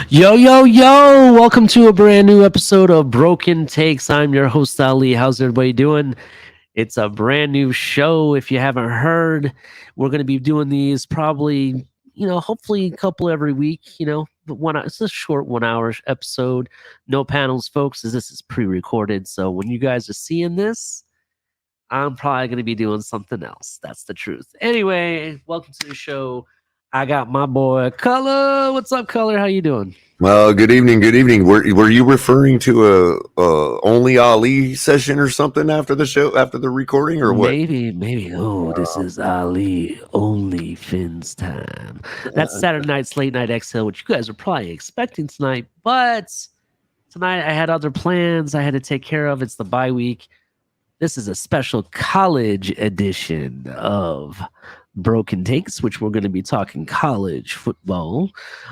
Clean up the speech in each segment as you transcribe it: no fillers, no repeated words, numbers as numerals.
Yo, yo, yo! Welcome to a brand new episode of Broken Takes. I'm your host, Ali. How's everybody doing? It's a brand new show. If you haven't heard, we're going to be doing these probably, hopefully a couple every week. But it's a short 1 hour episode. No panels, folks, as this is pre recorded. So when you guys are seeing this, I'm probably going to be doing something else. That's the truth. Anyway, welcome to the show. I got my boy Color. What's up, Color? How you doing? Well, good evening. Good evening. Were you referring to a only Ali session or something after the show, after the recording, or what? Maybe. Oh, this is Ali only Fins time. That's Saturday night's late night exhale, which you guys are probably expecting tonight. But tonight I had other plans I had to take care of. It's the bye week. This is a special college edition of Broken Takes, which we're going to be talking college football.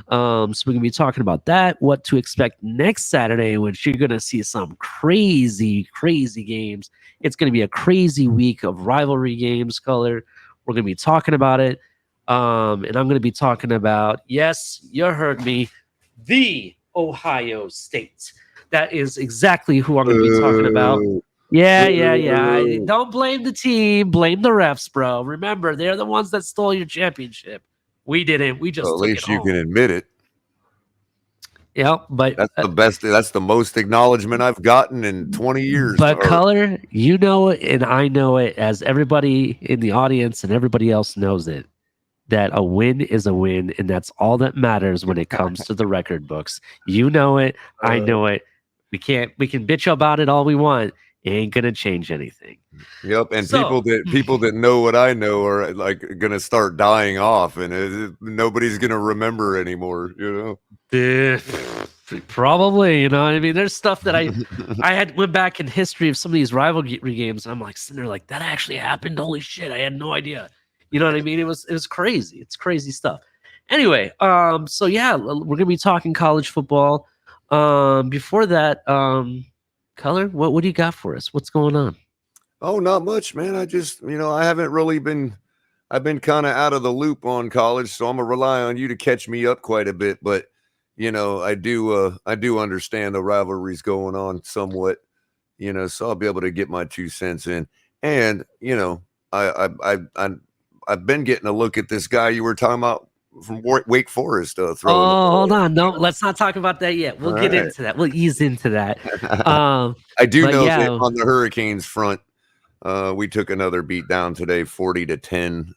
So we're going to be talking about that, what to expect next Saturday, which you're going to see some crazy, crazy games. It's going to be a crazy week of rivalry games, Color. We're going to be talking about it. And I'm going to be talking about, yes, you heard me, the Ohio State. That is exactly who I'm going to be talking about. Yeah. Don't blame the team. Blame the refs, bro. Remember, they're the ones that stole your championship. We didn't. We just Well, at took least it you home. can admit it. Yeah, but That's the best. That's the most acknowledgement I've gotten in 20 years. but Color, you know it, and I know it, as everybody in the audience and everybody else knows it. That a win is a win, and that's all that matters when it comes to the record books. You know it. I know it. We can bitch about it all we want. It ain't gonna change anything. Yep, and So, people that know what I know are like gonna start dying off, and nobody's gonna remember anymore. Probably, you know what I mean? There's stuff that I had went back in history of some of these rivalry games, and I'm like sitting there like, that actually happened. Holy shit, I had no idea. You know what I mean? It was crazy. It's crazy stuff. Anyway, so yeah, we're gonna be talking college football. Before that, Color, what do you got for us? What's going on? Oh, not much, man. I just, I haven't really been. I've been kind of out of the loop on college, so I'm gonna rely on you to catch me up quite a bit. But I do understand the rivalries going on somewhat. So I'll be able to get my 2 cents in. And I've been getting a look at this guy you were talking about from Wake Forest throwing. Oh, hold on. No, let's not talk about that yet. We'll get into that. We'll ease into that. I do know that on the Hurricanes front, we took another beat down today, 40-10.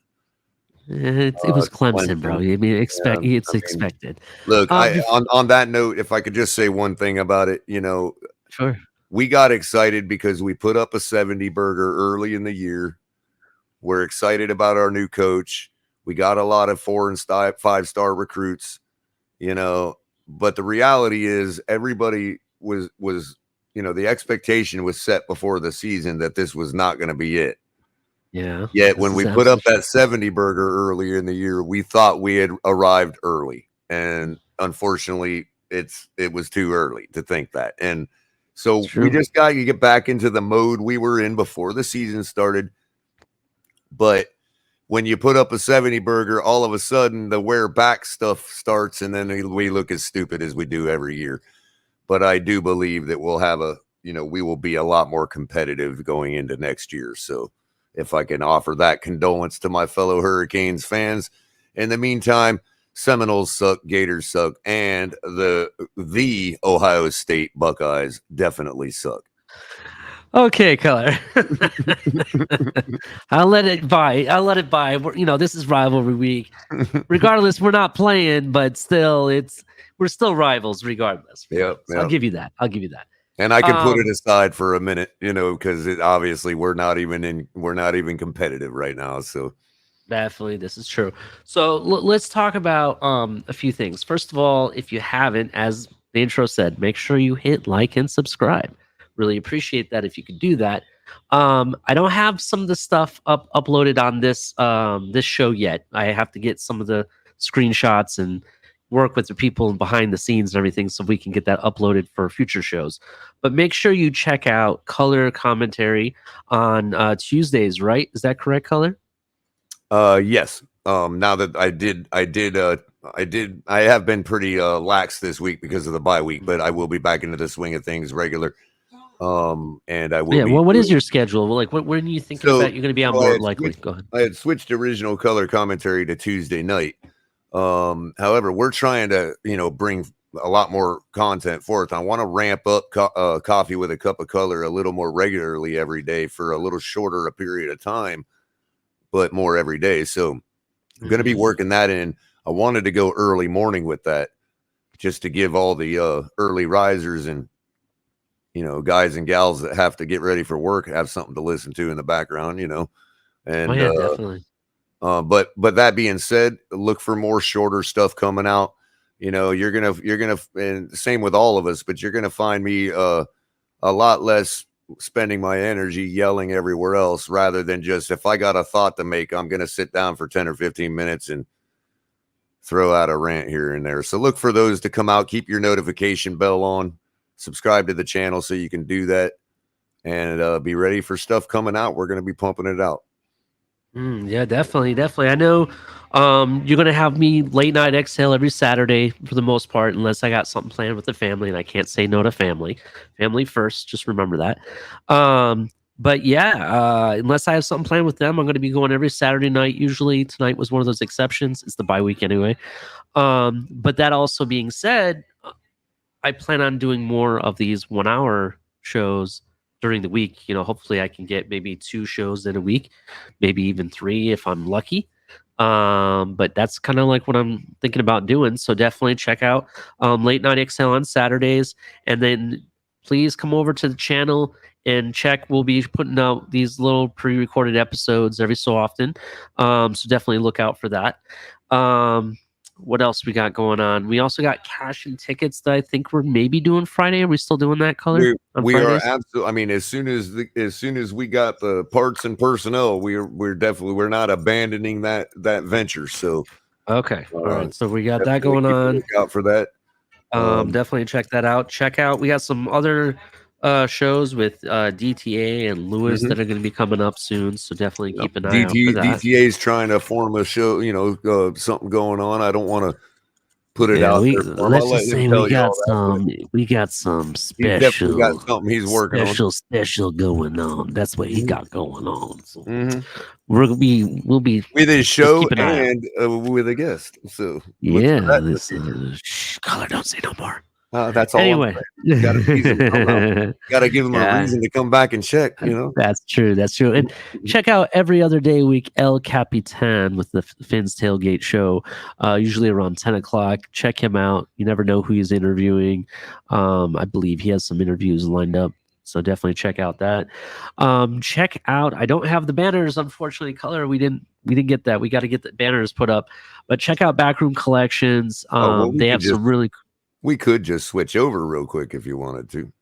It was Clemson, bro. I mean, it's expected. Look, on that note, if I could just say one thing about it, Sure. We got excited because we put up a 70 burger early in the year. We're excited about our new coach. We got a lot of 4- and 5-star recruits, but the reality is everybody was the expectation was set before the season that this was not going to be it. Yeah. Yet when we put up that 70 burger earlier in the year, we thought we had arrived early, and unfortunately it was too early to think that. And so we just got to get back into the mode we were in before the season started. But when you put up a 70 burger, all of a sudden the wear back stuff starts, and then we look as stupid as we do every year. But I do believe that we'll have we will be a lot more competitive going into next year. So if I can offer that condolence to my fellow Hurricanes fans. In the meantime, Seminoles suck, Gators suck, and the Ohio State Buckeyes definitely suck. Okay, Color. I'll let it by. This is rivalry week. Regardless, we're not playing, but still, we're still rivals regardless. Yep. I'll give you that. And I can put it aside for a minute, because obviously we're not even competitive right now. So definitely, this is true. So let's talk about a few things. First of all, if you haven't, as the intro said, make sure you hit like and subscribe. Really appreciate that if you could do that. I don't have some of the stuff uploaded on this show yet. I have to get some of the screenshots and work with the people behind the scenes and everything so we can get that uploaded for future shows. But make sure you check out Color Commentary on Tuesdays, right? Is that correct, Color? Yes. Now that I did I have been pretty lax this week because of the bye week, but I will be back into the swing of things regular. And I will Yeah. be Well, what is doing. your schedule? Well, like, when are you thinking So, about you're going to be on so more likely? Go ahead. I had switched original color commentary to Tuesday night. However, we're trying to, bring a lot more content forth. I want to ramp up coffee with a cup of color a little more regularly every day for a little shorter a period of time, but more every day. So I'm going to be working that in. I wanted to go early morning with that just to give all the early risers and guys and gals that have to get ready for work have something to listen to in the background, Oh and yeah, definitely. but that being said, look for more shorter stuff coming out. You're gonna, and same with all of us, but you're gonna find me a lot less spending my energy yelling everywhere else, rather than just, if I got a thought to make, I'm gonna sit down for 10 or 15 minutes and throw out a rant here and there. So look for those to come out. Keep your notification bell on. Subscribe to the channel so you can do that, and be ready for stuff coming out. We're gonna be pumping it out. Yeah, definitely, definitely. I know you're gonna have me late night exhale every Saturday for the most part, unless I got something planned with the family, and I can't say no to family. Family first, just remember that. But yeah, unless I have something planned with them, I'm gonna be going every Saturday night. Usually, tonight was one of those exceptions. It's the bye week anyway. But that also being said, I plan on doing more of these 1 hour shows during the week. Hopefully I can get maybe 2 shows in a week, maybe even 3 if I'm lucky. But that's kind of like what I'm thinking about doing. So definitely check out Late Night Excel on Saturdays, and then please come over to the channel and check. We'll be putting out these little pre-recorded episodes every so often. So definitely look out for that. What else we got going on? We also got cash and tickets that I think we're maybe doing Friday. Are we still doing that color on We are Fridays? absolutely. I mean, as soon as we got the parts and personnel, we're not abandoning that venture. So Okay. All right. So we got that definitely going keep a on. lookout for that. Definitely check that out. Check out. We got some other shows with DTA and Lewis Mhm. that are going to be coming up soon. So definitely Yep. keep an eye out for that. DTA is trying to form a show. Something going on. I don't want to put it Yeah, out we there for him. I'll let's let just him say tell you all that. But we got some he's definitely got special something he's working on. special going on. That's what he got going on. So Mhm. we'll be With his just show keep an eye out. and with a guest. So look for Yeah, that in the this future. color. Don't say no more. That's all I'm Anyway, saying. Got to tease him somehow. Got to give him a yeah, reason to come back and check. that's true. That's true. And check out every other day week El Capitan with the Finn's Tailgate Show, usually around 10 o'clock. Check him out. You never know who he's interviewing. I believe he has some interviews lined up. So definitely check out that. Check out. I don't have the banners, unfortunately. Color. We didn't get that. We got to get the banners put up. But check out Backroom Collections. Oh well, They have some really. we could just switch over real quick if you wanted to.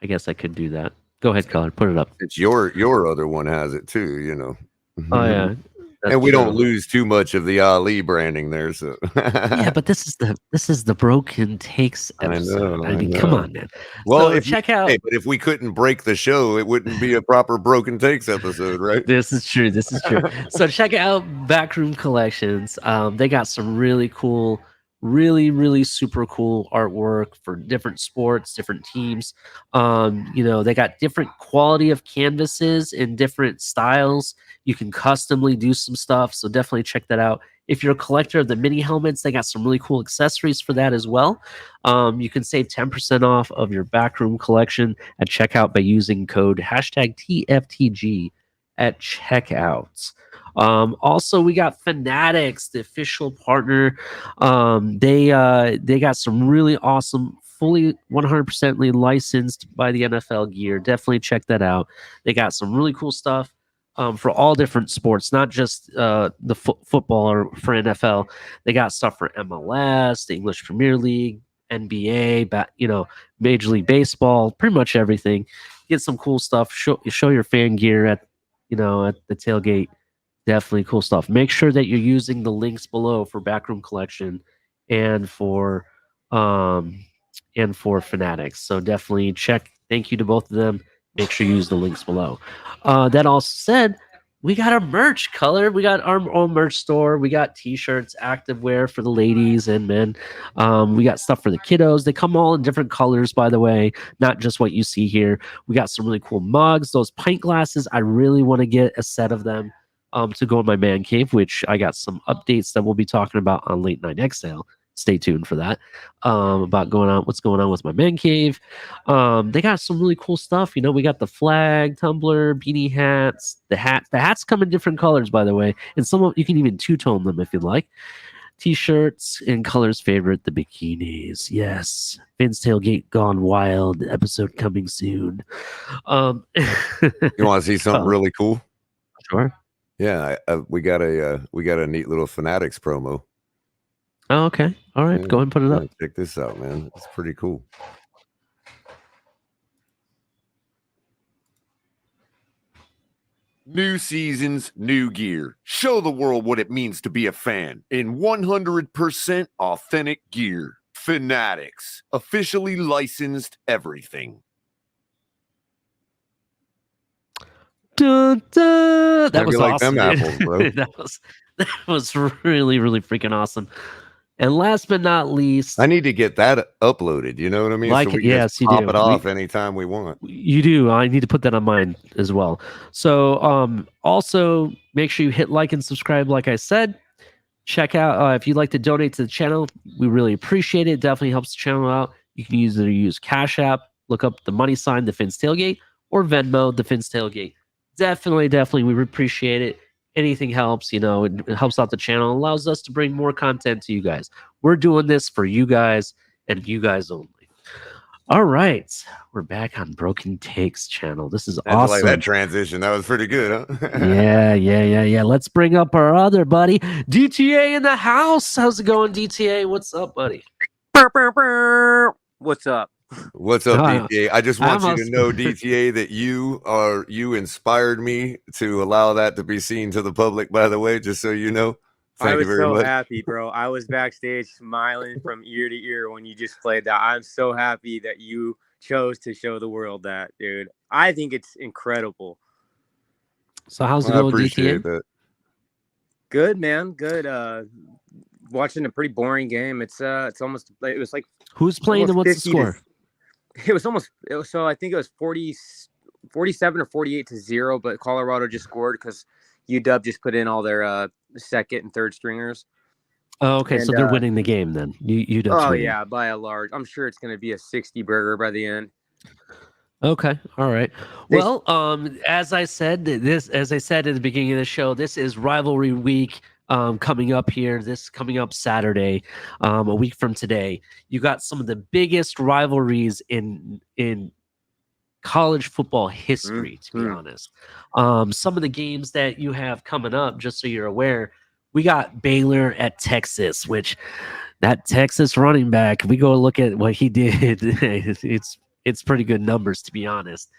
I guess I could do that. Go ahead, Color. Put it up. It's your other one has it too. Oh yeah, that's And we don't true. lose too much of the Ali branding there. So Yeah, but this is the broken takes I episode. know, I I mean, come know. on, man. Well, So check out. but if we couldn't break the show, it wouldn't be a proper broken takes episode, right? This is true. This is true. So check out Backroom Collections. They got some really cool, really super cool artwork for different sports, different teams. They got different quality of canvases in different styles. You can customly do some stuff. So definitely check that out. If you're a collector of the mini helmets, they got some really cool accessories for that as well. You can save 10% off of your Backroom collection at checkout by using code hashtag TFTG at checkouts. Also, we got Fanatics, the official partner. They got some really awesome, fully 100% licensed by the NFL gear. Definitely check that out. They got some really cool stuff. For all different sports, not just the football or for NFL. They got stuff for MLS, the English Premier League, NBA, Major League Baseball, pretty much everything. Get some cool stuff. Show your fan gear at the tailgate. Definitely cool stuff. Make sure that you're using the links below for Backroom Collection and for Fanatics. So definitely check. Thank you to both of them. Make sure you use the links below. That all said, we got our merch color. We got our own merch store. We got t-shirts, activewear for the ladies and men. We got stuff for the kiddos. They come all in different colors, by the way, not just what you see here. We got some really cool mugs. Those pint glasses, I really want to get a set of them to go in my man cave, which I got some updates that we'll be talking about on Late Night Exhale. Stay tuned for that. About what's going on with my man cave. They got some really cool stuff. You know, we got the flag, tumbler, beanie hats, the hats. The hats come in different colors, by the way, and some of you can even two-tone them if you'd like. T-shirts and colors favorite, the bikinis. Yes, Finn's Tailgate Gone Wild episode coming soon. You want to see something really cool? Sure. Yeah, we got a neat little Fanatics promo. Oh, okay. All right, go ahead and put it up. Check this out, man. It's pretty cool. New seasons, new gear. Show the world what it means to be a fan in 100% authentic gear. Fanatics, officially licensed everything. Dun, dun. That was like awesome, them apples, bro. that was really, really freaking awesome. And last but not least, I need to get that uploaded. You know what I mean? Like, so we yes, just pop it off anytime we want. You do. I need to put that on mine as well. So, also make sure you hit like and subscribe. Like I said, check out if you'd like to donate to the channel. We really appreciate it. It definitely helps the channel out. You can either use Cash App, look up the money sign, the Finn's Tailgate, or Venmo, the Finn's Tailgate. Definitely, we appreciate it. Anything helps, you know, it helps out the channel, allows us to bring more content to you guys. We're doing this for you guys and you guys only. All right, we're back on Broken Takes channel. This is awesome. Like that transition. That was pretty good, huh? Yeah. Let's bring up our other buddy, DTA in the house. How's it going, DTA? What's up, buddy? What's up? What's up, DTA? I just want you to know, DTA, that you inspired me to allow that to be seen to the public, by the way, just so you know. Thank you very much. I was so happy, bro. I was backstage smiling from ear to ear when you just played that. I'm so happy that you chose to show the world that, dude. I think it's incredible. So how's it going, DTA? That. Good, man. Good. Watching a pretty boring game. It was like who's playing and what's the score? So I think it was 47 or 48-0, but Colorado just scored because UW just put in all their second and third stringers. Oh, okay. So they're winning the game then. UW's winning. Yeah, by a large. I'm sure it's going to be a 60 burger by the end. Okay. All right. Well, as I said at the beginning of the show, this is rivalry week. Coming up Saturday, a week from today, you got some of the biggest rivalries in college football history, to be honest. Some of the games that you have coming up, just so you're aware, we got Baylor at Texas, which that Texas running back, we go look at what he did. It's pretty good numbers, to be honest.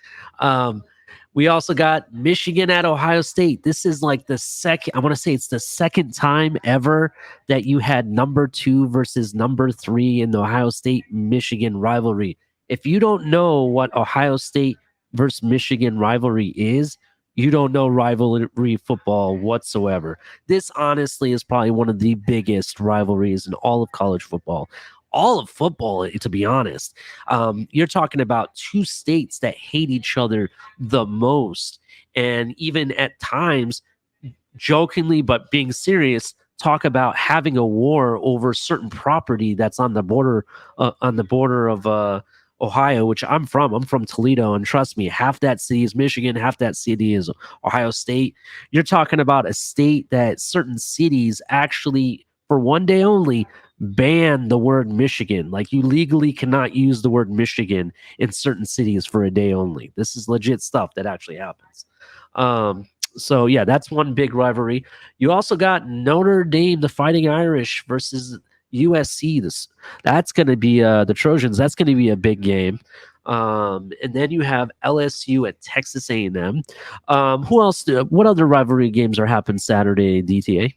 We also got Michigan at Ohio State. This is like the second, I want to say it's the second time ever that you had number 2 versus number 3 in the Ohio State-Michigan rivalry. If you don't know what Ohio State versus Michigan rivalry is, you don't know rivalry football whatsoever. This honestly is probably one of the biggest rivalries in all of college football. All of football, to be honest. You're talking about two states that hate each other the most. And even at times, jokingly but being serious, talk about having a war over certain property that's on the border of Ohio, which I'm from. I'm from Toledo, and trust me, half that city is Michigan, half that city is Ohio State. You're talking about a state that certain cities actually, for one day only, ban the word Michigan. Like, you legally cannot use the word Michigan in certain cities for a day only. This is legit stuff that actually happens. So yeah, that's one big rivalry. You also got Notre Dame, the Fighting Irish, versus USC. That's going to be the Trojans. That's going to be a big game. And then you have LSU at Texas A&M. Who else? What other rivalry games are happening Saturday, DTA?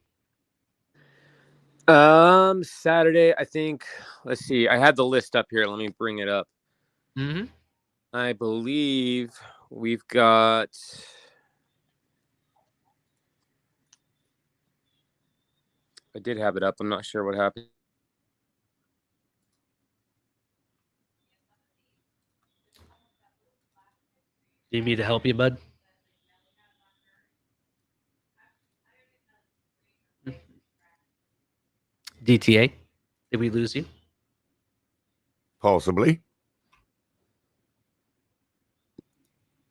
Saturday, I think. Let's see. I had the list up here. Let me bring it up. Mm-hmm. I believe we've got. I did have it up. I'm not sure what happened. Do you need me to help you, bud? DTA, did we lose you? Possibly.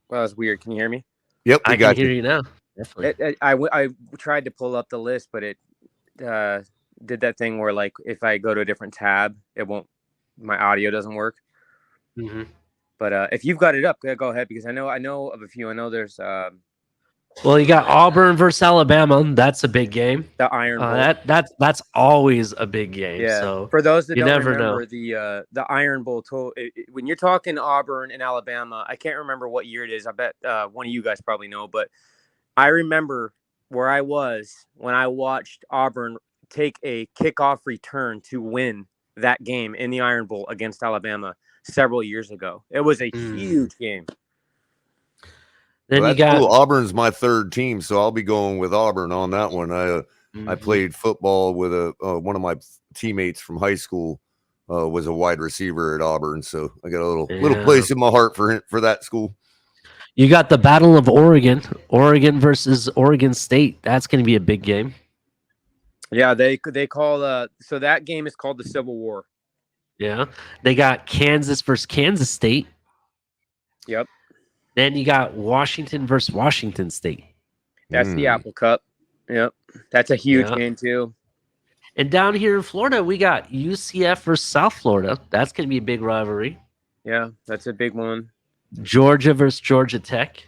Well, that's weird. Can you hear me? Yep, I can hear you now. Definitely. I tried to pull up the list, but it did that thing where, like, if I go to a different tab, it won't. My audio doesn't work. Mm-hmm. But if you've got it up, go ahead, because I know of a few. I know there's well, you got Auburn versus Alabama. That's a big game. The Iron Bowl. That's always a big game. Yeah. So for those that you don't never remember, know. the Iron Bowl. When you're talking Auburn and Alabama, I can't remember what year it is. I bet one of you guys probably know, but I remember where I was when I watched Auburn take a kickoff return to win that game in the Iron Bowl against Alabama several years ago. It was a huge game. Then well, you got cool. Auburn's my third team, so I'll be going with Auburn on that one. I played football with one of my teammates from high school was a wide receiver at Auburn, so I got a little place in my heart for that school. You got the Battle of Oregon versus Oregon State. That's going to be a big game. Yeah, they call so that game is called the Civil War. Yeah, they got Kansas versus Kansas State. Yep. Then you got Washington versus Washington State. That's the Apple Cup. Yep, that's a huge game too. And down here in Florida, we got UCF versus South Florida. That's going to be a big rivalry. Yeah, that's a big one. Georgia versus Georgia Tech.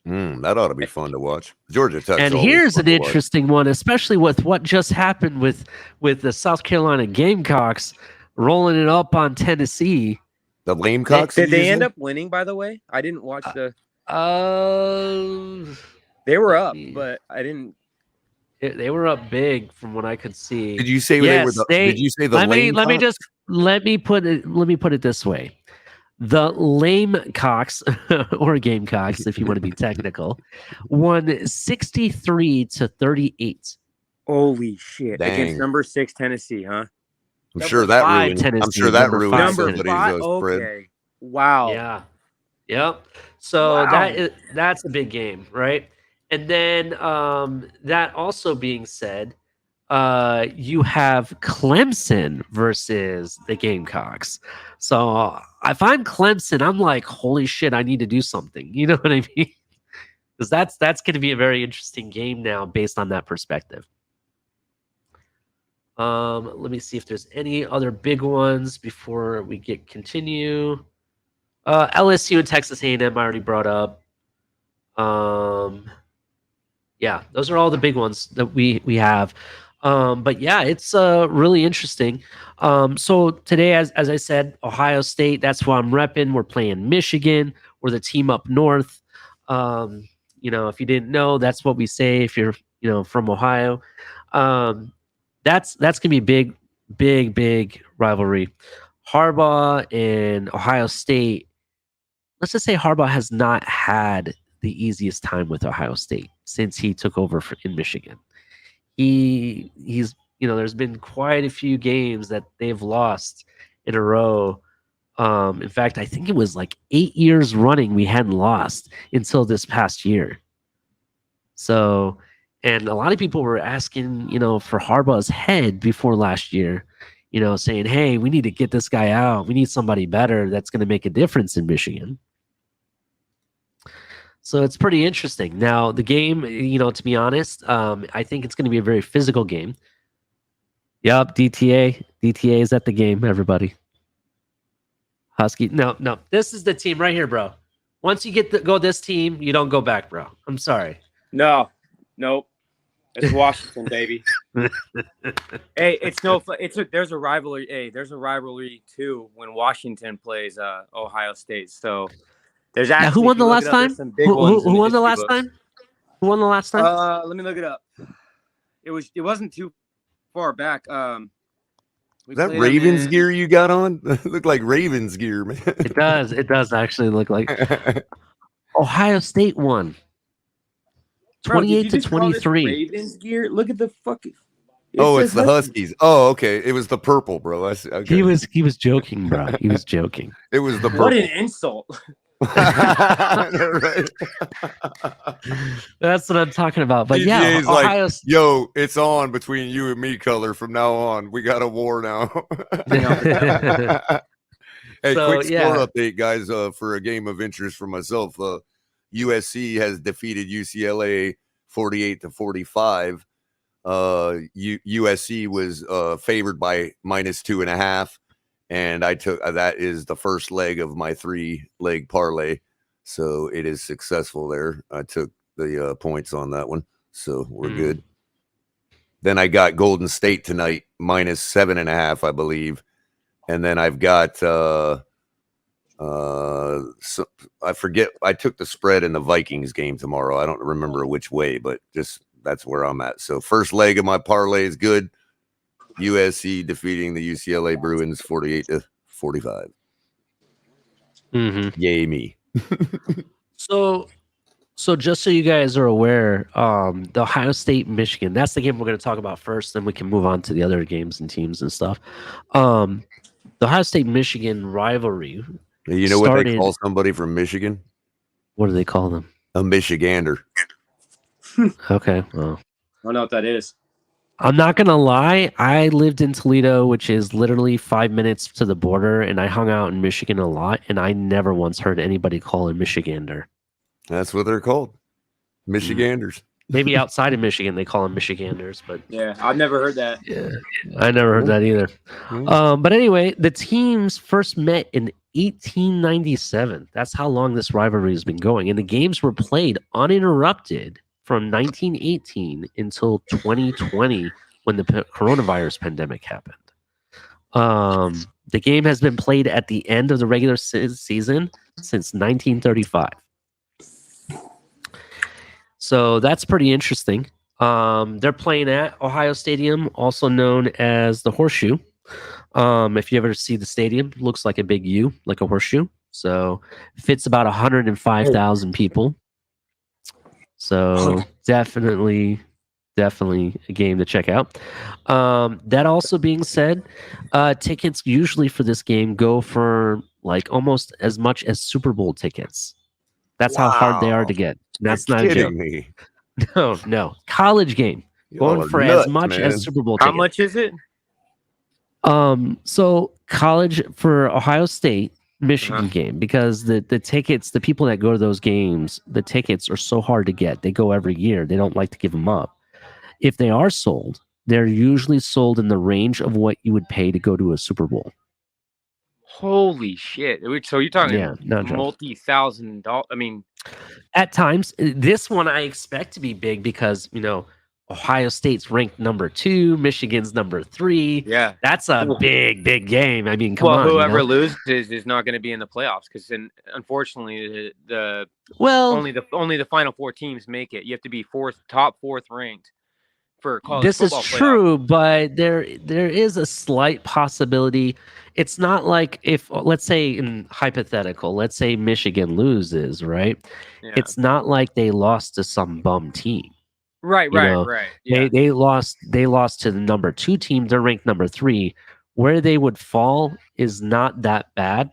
That ought to be fun to watch. Georgia Tech. And here's an interesting one, especially with what just happened with the South Carolina Gamecocks rolling it up on Tennessee. The Lamecocks. Did they end up winning? By the way, I didn't watch the. They were up, but I didn't. They were up big from what I could see. Did you say they were? Did you say the Lamecocks? Let me put it this way. The Lamecocks or Gamecocks, if you want to be technical, won 63-38. Holy shit! Dang. Against number 6 Tennessee, huh? I'm sure that ruined number 5. Okay. Wow. Yeah. Yep. So that's a big game, right? And then that also being said, you have Clemson versus the Gamecocks. So if I'm Clemson, I'm like, holy shit, I need to do something. You know what I mean? Because that's going to be a very interesting game now based on that perspective. Let me see if there's any other big ones before we continue. LSU and Texas A&M I already brought up. Yeah, those are all the big ones that we have. But yeah, it's really interesting. So today, as I said, Ohio State, that's who I'm repping. We're playing Michigan. We're the team up north. If you didn't know, that's what we say if you're, from Ohio. That's gonna be a big rivalry. Harbaugh and Ohio State. Let's just say Harbaugh has not had the easiest time with Ohio State since he took over in Michigan. He's there's been quite a few games that they've lost in a row. In fact, I think it was like 8 years running we hadn't lost until this past year. So, and a lot of people were asking, for Harbaugh's head before last year, saying, hey, we need to get this guy out. We need somebody better that's going to make a difference in Michigan. So it's pretty interesting. Now, the game, to be honest, I think it's going to be a very physical game. Yup, DTA is at the game, everybody. Husky. No. This is the team right here, bro. Once you go this team, you don't go back, bro. I'm sorry. Nope. It's Washington, baby. Hey, it's no fun. There's a rivalry. Hey, there's a rivalry too when Washington plays Ohio State. So there's actually who won the last time? Who won the last time? Who won the last time? Let me look it up. It wasn't too far back. Is that Ravens gear you got on? Look like Ravens gear, man. It does actually look like Ohio State won. 28-23. Ravens gear. Look at the fucking. It's the Huskies. Oh, okay. It was the purple, bro. Okay. He was joking, bro. He was joking. It was the purple. What an insult. Right. That's what I'm talking about. But yeah, PGA's Ohio. like, yo, it's on between you and me, color. From now on, we got a war now. Hey, So, quick score yeah. update, guys. For a game of interest for myself, USC has defeated UCLA 48-45. USC was favored by -2.5, and I took that is the first leg of my 3-leg parlay, so it is successful there. I took the points on that one, so we're good. Then I got Golden State tonight -7.5, I believe, and then I've got I forget. I took the spread in the Vikings game tomorrow. I don't remember which way, but just that's where I'm at. So first leg of my parlay is good. USC defeating the UCLA Bruins 48-45. Yay me. So just so you guys are aware, the Ohio State Michigan, that's the game we're going to talk about first. Then we can move on to the other games and teams and stuff. The Ohio State Michigan rivalry. You know what they call somebody from Michigan? What do they call them? A Michigander. Okay. Well, I don't know what that is. I'm not going to lie. I lived in Toledo, which is literally 5 minutes to the border, and I hung out in Michigan a lot, and I never once heard anybody call a Michigander. That's what they're called. Michiganders. Maybe outside of Michigan, they call them Michiganders, but yeah, I've never heard that. Yeah, I never heard that either. But anyway, the teams first met in 1897. That's how long this rivalry has been going, and the games were played uninterrupted from 1918 until 2020 when the coronavirus pandemic happened. The game has been played at the end of the regular season since 1935. So that's pretty interesting. They're playing at Ohio Stadium, also known as the Horseshoe. If you ever see the stadium, it looks like a big U, like a horseshoe. So fits about 105,000 people. So definitely a game to check out. That also being said, tickets usually for this game go for like almost as much as Super Bowl tickets. That's how hard they are to get. That's not a joke. Me. No. College game. Going for nuts, as much man. as Super Bowl tickets. How much is it? So college for Ohio State, Michigan game, because the tickets, the people that go to those games, the tickets are so hard to get. They go every year. They don't like to give them up. If they are sold, they're usually sold in the range of what you would pay to go to a Super Bowl. Holy shit. So you're talking multi-$1,000. I mean, at times, this one I expect to be big because, Ohio State's ranked number 2, Michigan's number 3. Yeah. That's a big game. I mean, come on. Whoever loses is not going to be in the playoffs because unfortunately only the final 4 teams make it. You have to be top fourth ranked for college this football. This is true, but there is a slight possibility. It's not like if, let's say in hypothetical, let's say Michigan loses, right? Yeah. It's not like they lost to some bum team. Right. Yeah. They lost to the number 2 team. They're ranked number 3. Where they would fall is not that bad.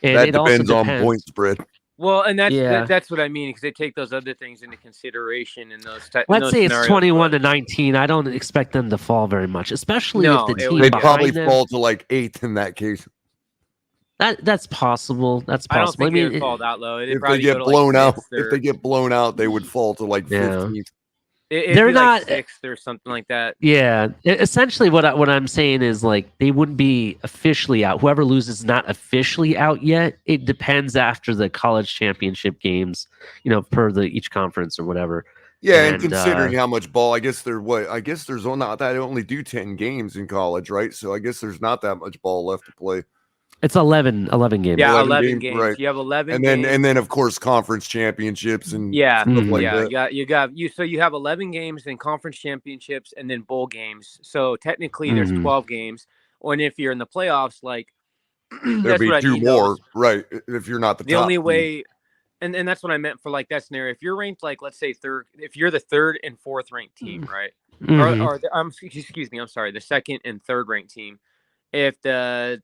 And that depends on point spread. Well, and that's what I mean, because they take those other things into consideration in those. Let's say it's 21-19. I don't expect them to fall very much, especially if the team they'd probably fall to like 8th in that case. That's possible. That's possible. I don't think they would fall that low. If they get blown out, if they get blown out, they would fall to like 15th. They're not 6th or something like that. Yeah, essentially, what I'm saying is like they wouldn't be officially out. Whoever loses is not officially out yet. It depends after the college championship games, per each conference or whatever. Yeah, and considering how much ball, I guess there's not that. They only do 10 games in college, right? So I guess there's not that much ball left to play. It's 11 games. Yeah, 11 games. Right. You have 11 and then of course conference championships and stuff like that. So you have 11 games, then conference championships, and then bowl games. So technically there's 12 games. And if you're in the playoffs, like there'd be 2 more, right? If you're not the top only way and that's what I meant for like that scenario. If you're ranked like let's say third, if you're the third and fourth ranked team, right? Or excuse me, I'm sorry, the second and third ranked team. If the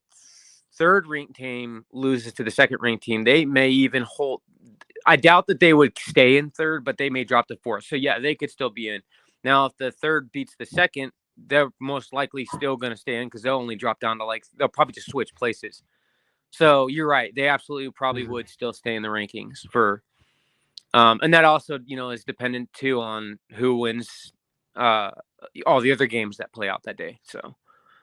third ranked team loses to the second ranked team, they may even hold. I doubt that they would stay in third, but they may drop to fourth. So yeah, they could still be in. Now, if the third beats the second, they're most likely still going to stay in because they'll only drop down to like they'll probably just switch places. So you're right; they absolutely probably would still stay in the rankings for. And that also, is dependent too on who wins all the other games that play out that day. So.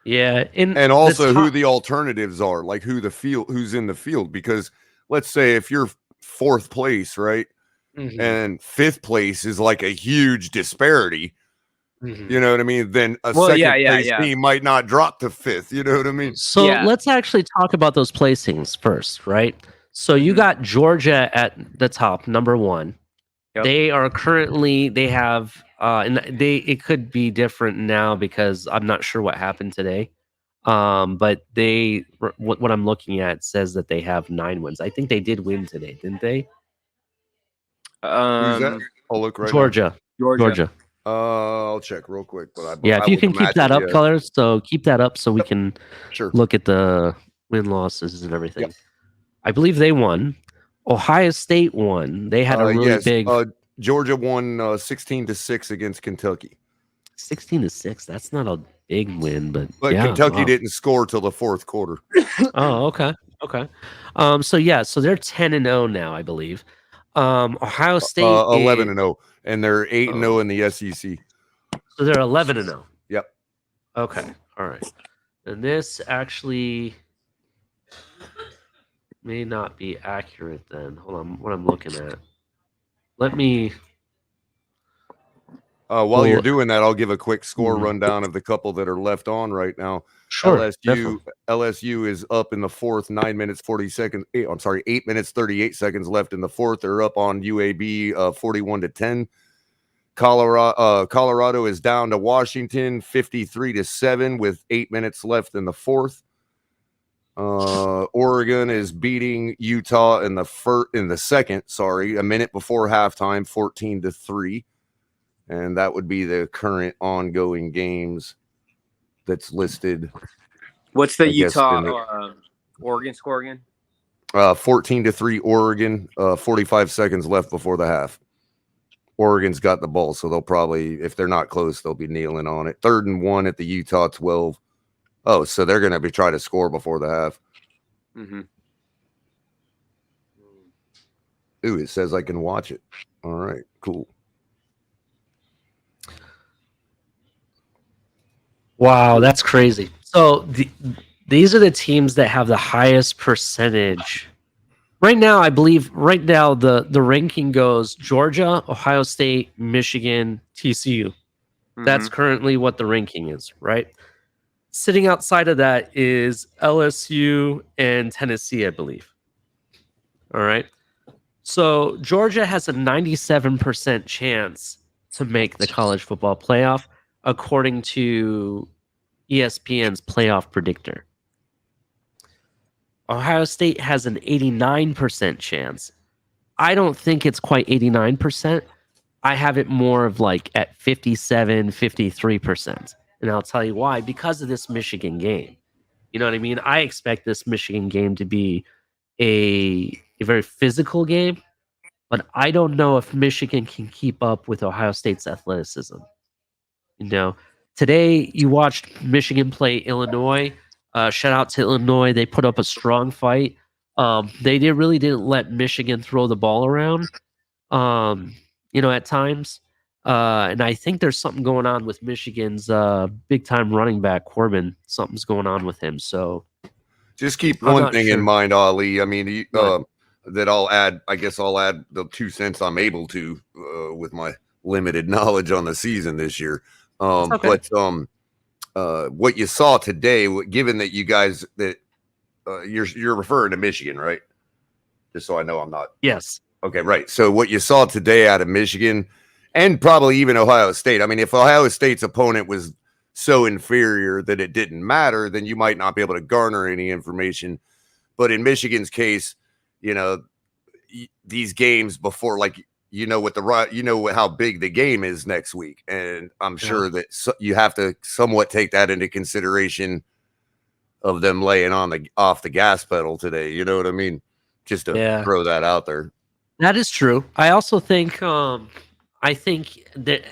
Yeah, and also who the alternatives are, like who's in the field. Because let's say if you're fourth place, right, and fifth place is like a huge disparity. You know what I mean? Then a second place team might not drop to fifth. You know what I mean? So let's actually talk about those placings first, right? So you got Georgia at the top, number 1. Yep. They are currently, they have, and it could be different now because I'm not sure what happened today. But what I'm looking at says that they have 9 wins. I think they did win today, didn't they? Who's that? I'll look right Georgia. now. Georgia. I'll check real quick. But if you can keep that up, Colors. So keep that up so we can look at the win-losses and everything. Yep. I believe they won. Ohio State won. They had a really big. Georgia won 16-6 against Kentucky. 16-6. That's not a big win, but Kentucky didn't score till the fourth quarter. Oh, okay. So they're 10-0 now, I believe. Ohio State 11-0, and they're 8-0 in the SEC. So they're 11-0. Yep. Okay. All right. And this actually may not be accurate then. Hold on. What I'm looking at. Let me. While you're doing that, I'll give a quick score rundown of the couple that are left on right now. Sure. LSU is up in the fourth, 9 minutes 40 seconds. 8 minutes 38 seconds left in the fourth. They're up on UAB 41-10. Colorado is down to Washington 53-7 with 8 minutes left in the fourth. Oregon is beating Utah in the second. A minute before halftime, 14-3. And that would be the current ongoing games that's listed. What's the Utah Oregon score again? 14-3 Oregon, 45 seconds left before the half. Oregon's got the ball, so they'll probably, if they're not close, they'll be kneeling on it. 3rd and 1 at the Utah 12. Oh, so they're going to be trying to score before the half. Ooh, it says I can watch it. All right, cool. Wow, that's crazy. So these are the teams that have the highest percentage. Right now, I believe the ranking goes Georgia, Ohio State, Michigan, TCU. That's currently what the ranking is, right? Sitting outside of that is LSU and Tennessee, I believe. All right. So Georgia has a 97% chance to make the college football playoff, according to ESPN's playoff predictor. Ohio State has an 89% chance. I don't think it's quite 89%. I have it more of like at 57, 53%. And I'll tell you why. Because of this Michigan game. You know what I mean? I expect this Michigan game to be a very physical game, but I don't know if Michigan can keep up with Ohio State's athleticism. Today you watched Michigan play Illinois. Shout out to Illinois. They put up a strong fight. They really didn't let Michigan throw the ball around, at times. And I think there's something going on with Michigan's big-time running back, Corbin. Something's going on with him. So just keep one thing in mind, Ali. I mean, that I'll add. I guess I'll add the 2 cents I'm able to with my limited knowledge on the season this year. But what you saw today, given that you guys you're referring to Michigan, right? Just so I know I'm not. Yes. Okay, right. So what you saw today out of Michigan, and probably even Ohio State. I mean, if Ohio State's opponent was so inferior that it didn't matter, then you might not be able to garner any information. But in Michigan's case, you these games before, like, how big the game is next week. And I'm sure that you have to somewhat take that into consideration of them laying off the gas pedal today. You know what I mean? Just to throw that out there. That is true. I also think, I think that,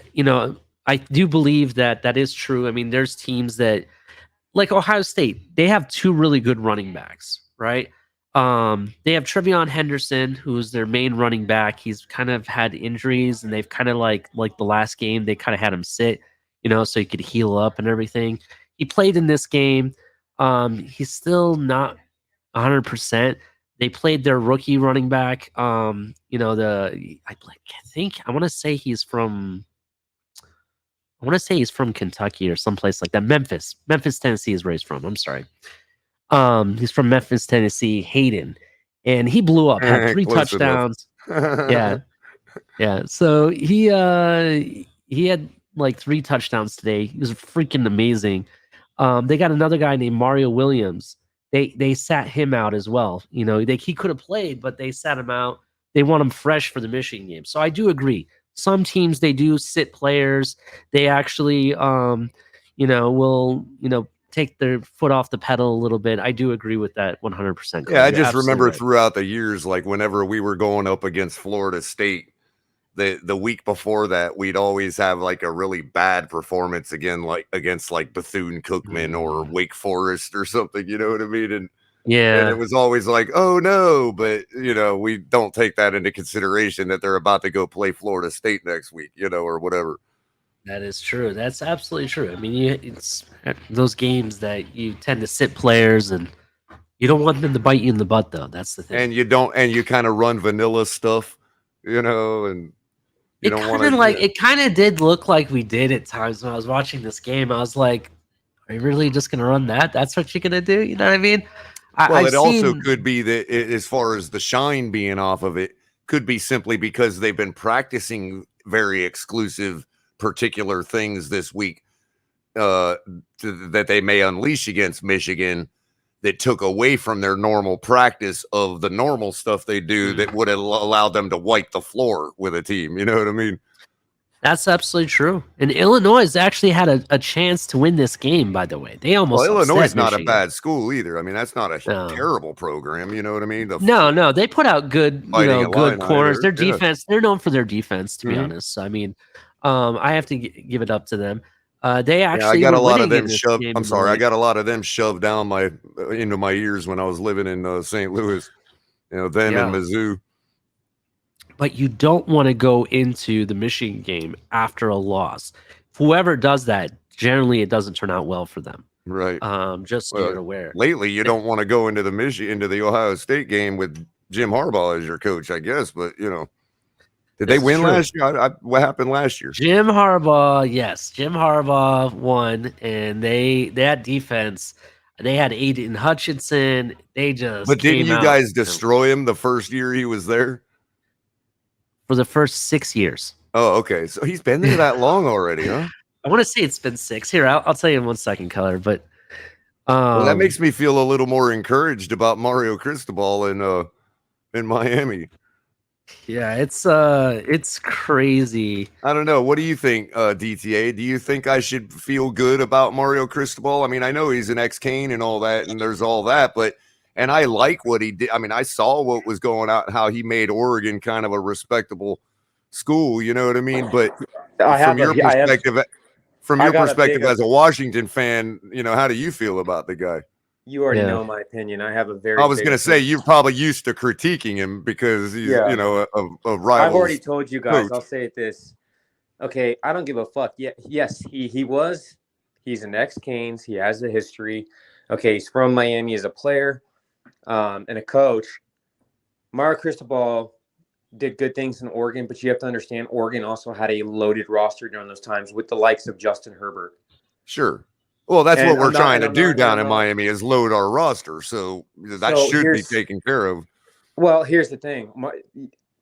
I do believe that is true. I mean, there's teams that, like Ohio State, they have two really good running backs, right? They have Trevion Henderson, who's their main running back. He's kind of had injuries, and they've kind of like the last game, they kind of had him sit, so he could heal up and everything. He played in this game. He's still not 100%. They played their rookie running back. I want to say he's from Kentucky or someplace like that. Memphis, Tennessee is where he's from. I'm sorry. He's from Memphis, Tennessee. Hayden, and he blew up. Had 3 touchdowns. Yeah. So he had like 3 touchdowns today. He was freaking amazing. They got another guy named Mario Williams. They sat him out as well. He could have played, but they sat him out. They want him fresh for the Michigan game. So I do agree. Some teams, they do sit players. They actually, will, take their foot off the pedal a little bit. I do agree with that 100%. Yeah, I just remember throughout the years, like whenever we were going up against Florida State, the week before that, we'd always have like a really bad performance against like Bethune-Cookman or Wake Forest or something, you know what I mean? And it was always like, oh no, but we don't take that into consideration that they're about to go play Florida State next week, or whatever. That is true. That's absolutely true. I mean, it's those games that you tend to sit players, and you don't want them to bite you in the butt, though. That's the thing. And you kind of run vanilla stuff, and you don't want to. It kind of did look like we did at times when I was watching this game. I was like, are you really just going to run that? That's what you're going to do? You know what I mean? Well, also could be that as far as the shine being off of it, could be simply because they've been practicing very exclusive particular things this week that they may unleash against Michigan that took away from their normal practice of the normal stuff they do that would have allowed them to wipe the floor with a team. You know what I mean? That's absolutely true. And Illinois actually had a chance to win this game, by the way. They almost Illinois is not a bad school either. I mean, that's not a terrible program. You know what I mean? No, they put out good, good corners. Their defense, they're known for their defense, to be honest. I mean, I have to give it up to them. They actually I got a lot of them shoved. I'm sorry, I got a lot of them shoved down into my ears when I was living in St. Louis. Them and Mizzou. But you don't want to go into the Michigan game after a loss. Whoever does that, generally it doesn't turn out well for them. Right. Just so you're aware. Lately, you don't want to go into the Ohio State game with Jim Harbaugh as your coach, I guess. But did they win last year? What happened last year? Jim Harbaugh, yes. Jim Harbaugh won, and that defense, they had Aiden Hutchinson. They just But didn't you guys destroy him the first year he was there? For the first 6 years. Oh, okay. So he's been there that long already, huh? I want to say it's been 6. Here, I'll tell you in 1 second, Color. But that makes me feel a little more encouraged about Mario Cristobal in Miami. Yeah, it's crazy. I don't know. What do you think, DTA? Do you think I should feel good about Mario Cristobal? I mean, I know he's an ex-Cane and all that, and there's all that, and I like what he did. I mean, I saw what was going on, how he made Oregon kind of a respectable school. You know what I mean? But from your perspective as a Washington fan, how do you feel about the guy? You already know my opinion. I have a very. I was going to say you're probably used to critiquing him because he's a rival. I've already told you guys. Coach. I'll say it this. Okay, I don't give a fuck. Yeah, yes, he's an ex-Canes. He has a history. Okay, he's from Miami as a player and a coach. Mario Cristobal did good things in Oregon, but you have to understand Oregon also had a loaded roster during those times with the likes of Justin Herbert. Sure. Well, that's what we're trying to do down in Miami is load our roster. So that should be taken care of. Well, here's the thing.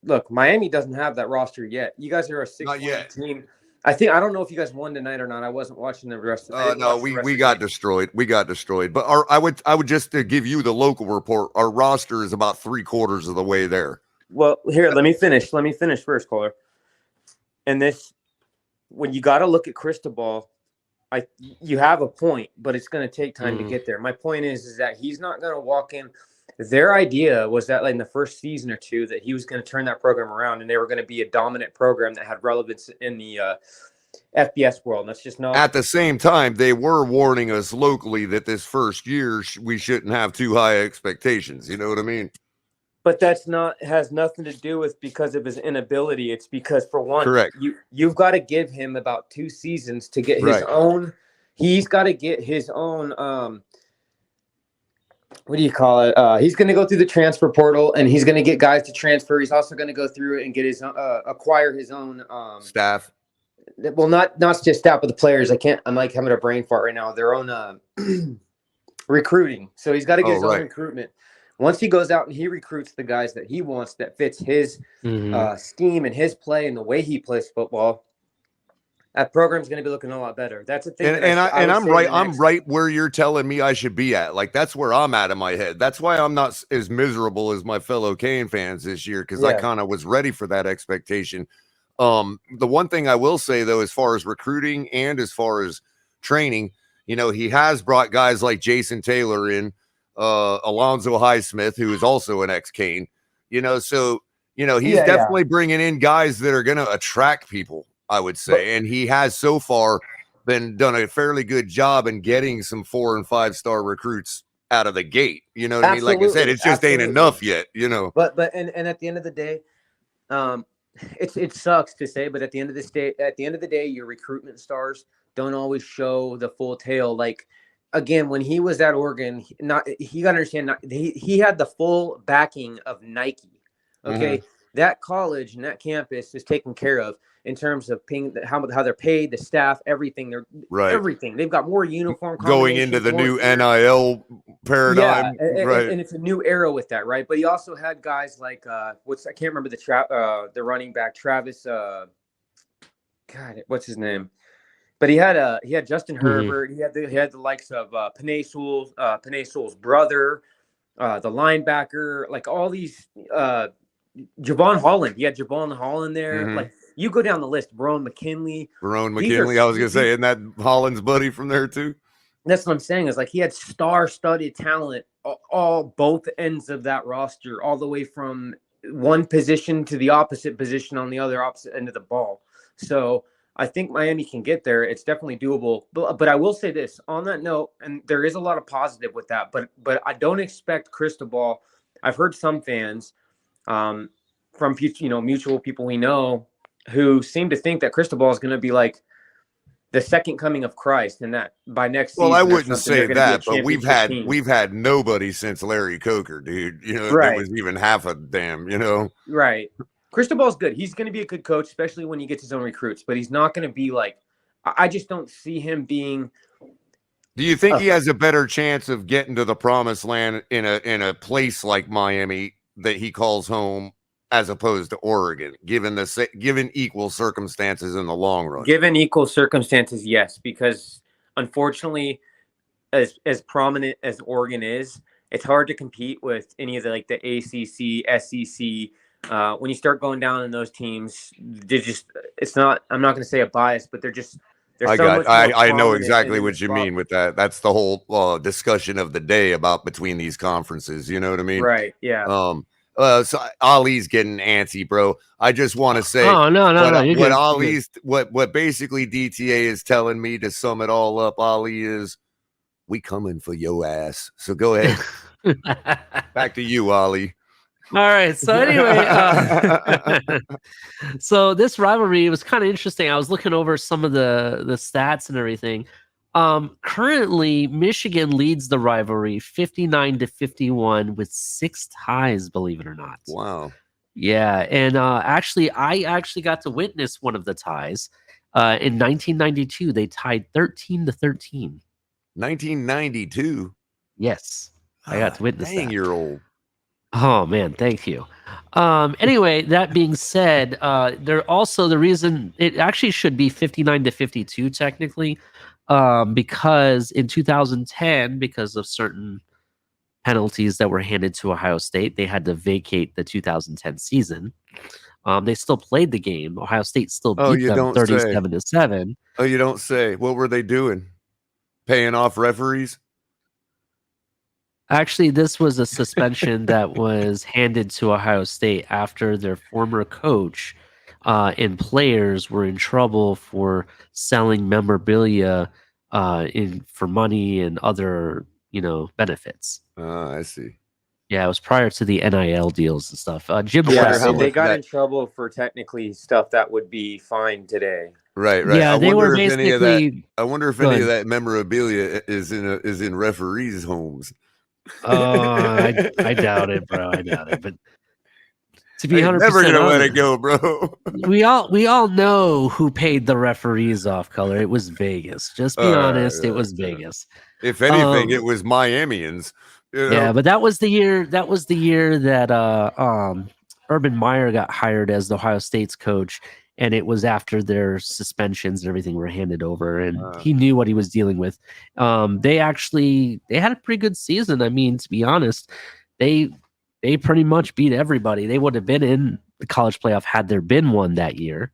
Look, Miami doesn't have that roster yet. You guys are a 6-1 team. I don't know if you guys won tonight or not. I wasn't watching the rest of no, we got destroyed. We got destroyed. But I would just to give you the local report, our roster is about 3/4 of the way there. Well, here, let me finish. Let me finish first, caller. And this, when you got to look at Cristobal, you have a point, but it's going to take time to get there. My point is that he's not going to walk in. Their idea was that like in the first season or two that he was going to turn that program around and they were going to be a dominant program that had relevance in the FBS world. That's just not. At the same time, they were warning us locally that this first year we shouldn't have too high expectations. You know what I mean? But that's not has nothing to do with because of his inability. It's because for one, correct, you've got to give him about 2 seasons to get his own. He's got to get his own. What do you call it? He's going to go through the transfer portal, and he's going to get guys to transfer. He's also going to go through it and get his acquire his own staff. Well, not just staff, but the players. I'm like having a brain fart right now. Their own recruiting. So he's got to get his own recruitment. Once he goes out and he recruits the guys that he wants that fits his scheme and his play and the way he plays football, that program's going to be looking a lot better. That's the thing. I'm right. I'm right where you're telling me I should be at. Like, that's where I'm at in my head. That's why I'm not as miserable as my fellow Cane fans this year, because I kind of was ready for that expectation. The one thing I will say, though, as far as recruiting and as far as training, he has brought guys like Jason Taylor in, Alonzo Highsmith, who is also an ex-Cane, so, he's definitely bringing in guys that are going to attract people, I would say. And he has so far done a fairly good job in getting some 4- and 5-star recruits out of the gate. You know what I mean? Like I said, it just ain't enough yet, But at the end of the day, it sucks to say, but at the end of the day, your recruitment stars don't always show the full tale. Like, again, when he was at Oregon, he got to understand, he had the full backing of Nike. Okay, that college and that campus is taken care of in terms of paying how they're paid, the staff, everything. They're everything. They've got more uniform going into the new NIL paradigm, and it's a new era with that, right? But he also had guys like I can't remember the running back Travis. God, what's his name? But he had Justin Herbert. He had the likes of Penei Sewell's brother, the linebacker, like all these. Javon Holland. He had Javon Holland there. Like, you go down the list. Barone McKinley. I was gonna say, isn't that Holland's buddy from there too? That's what I'm saying. Is like he had star-studded talent all both ends of that roster, all the way from one position to the opposite position on the opposite end of the ball. So I think Miami can get there. It's definitely doable. But I will say this on that note, and there is a lot of positive with that. But I don't expect Cristobal. I've heard some fans from mutual people we know who seem to think that Cristobal is going to be like the second coming of Christ, and that by next season. Well, I wouldn't say that, but we've had nobody since Larry Coker, dude. That was even half a damn. Right. Cristobal's good. He's going to be a good coach, especially when he gets his own recruits. But he's not going to be like. I just don't see him being. Do you think he has a better chance of getting to the promised land in a place like Miami that he calls home, as opposed to Oregon, given equal circumstances in the long run? Given equal circumstances, yes, because unfortunately, as prominent as Oregon is, it's hard to compete with any of the ACC, SEC. When you start going down in those teams, it's not. I'm not going to say a bias, but they're just. I know exactly what you mean with that. That's the whole discussion of the day about between these conferences. You know what I mean? Right. Yeah. So Ali's getting antsy, bro. I just want to say, what basically DTA is telling me, to sum it all up, Ali, is we coming for your ass. So go ahead. Back to you, Ali. All right. So anyway, so this rivalry was kind of interesting. I was looking over some of the stats and everything. Currently, Michigan leads the rivalry 59-51 with 6 ties, believe it or not. Wow. Yeah. And I got to witness one of the ties. In 1992, they tied 13-13. 1992? Yes. I got to witness that. You're old. Oh man, thank you. Anyway, that being said, there also the reason it actually should be 59-52 technically, because in 2010, because of certain penalties that were handed to Ohio State. They had to vacate the 2010 season. They still played the game. Ohio State still beat them 37-7. Oh, you don't say. What were they doing? Paying off referees? Actually, this was a suspension that was handed to Ohio State after their former coach and players were in trouble for selling memorabilia for money and other, benefits. I see. Yeah, it was prior to the NIL deals and stuff. Jim they got in trouble for technically stuff that would be fine today. Right. Yeah, they were basically. I wonder if any of that memorabilia is in referees' homes. I doubt it, bro. I doubt it. But to be 100%, never gonna let it go, bro. we all know who paid the referees off. Color. It was Vegas. Just be honest. It was Vegas. If anything, it was Miamians. Yeah, but that was the year. That was the year that Urban Meyer got hired as the Ohio State's coach, and it was after their suspensions and everything were handed over, and he knew what he was dealing with. They had a pretty good season. I mean, to be honest, they pretty much beat everybody. They would have been in the college playoff had there been one that year.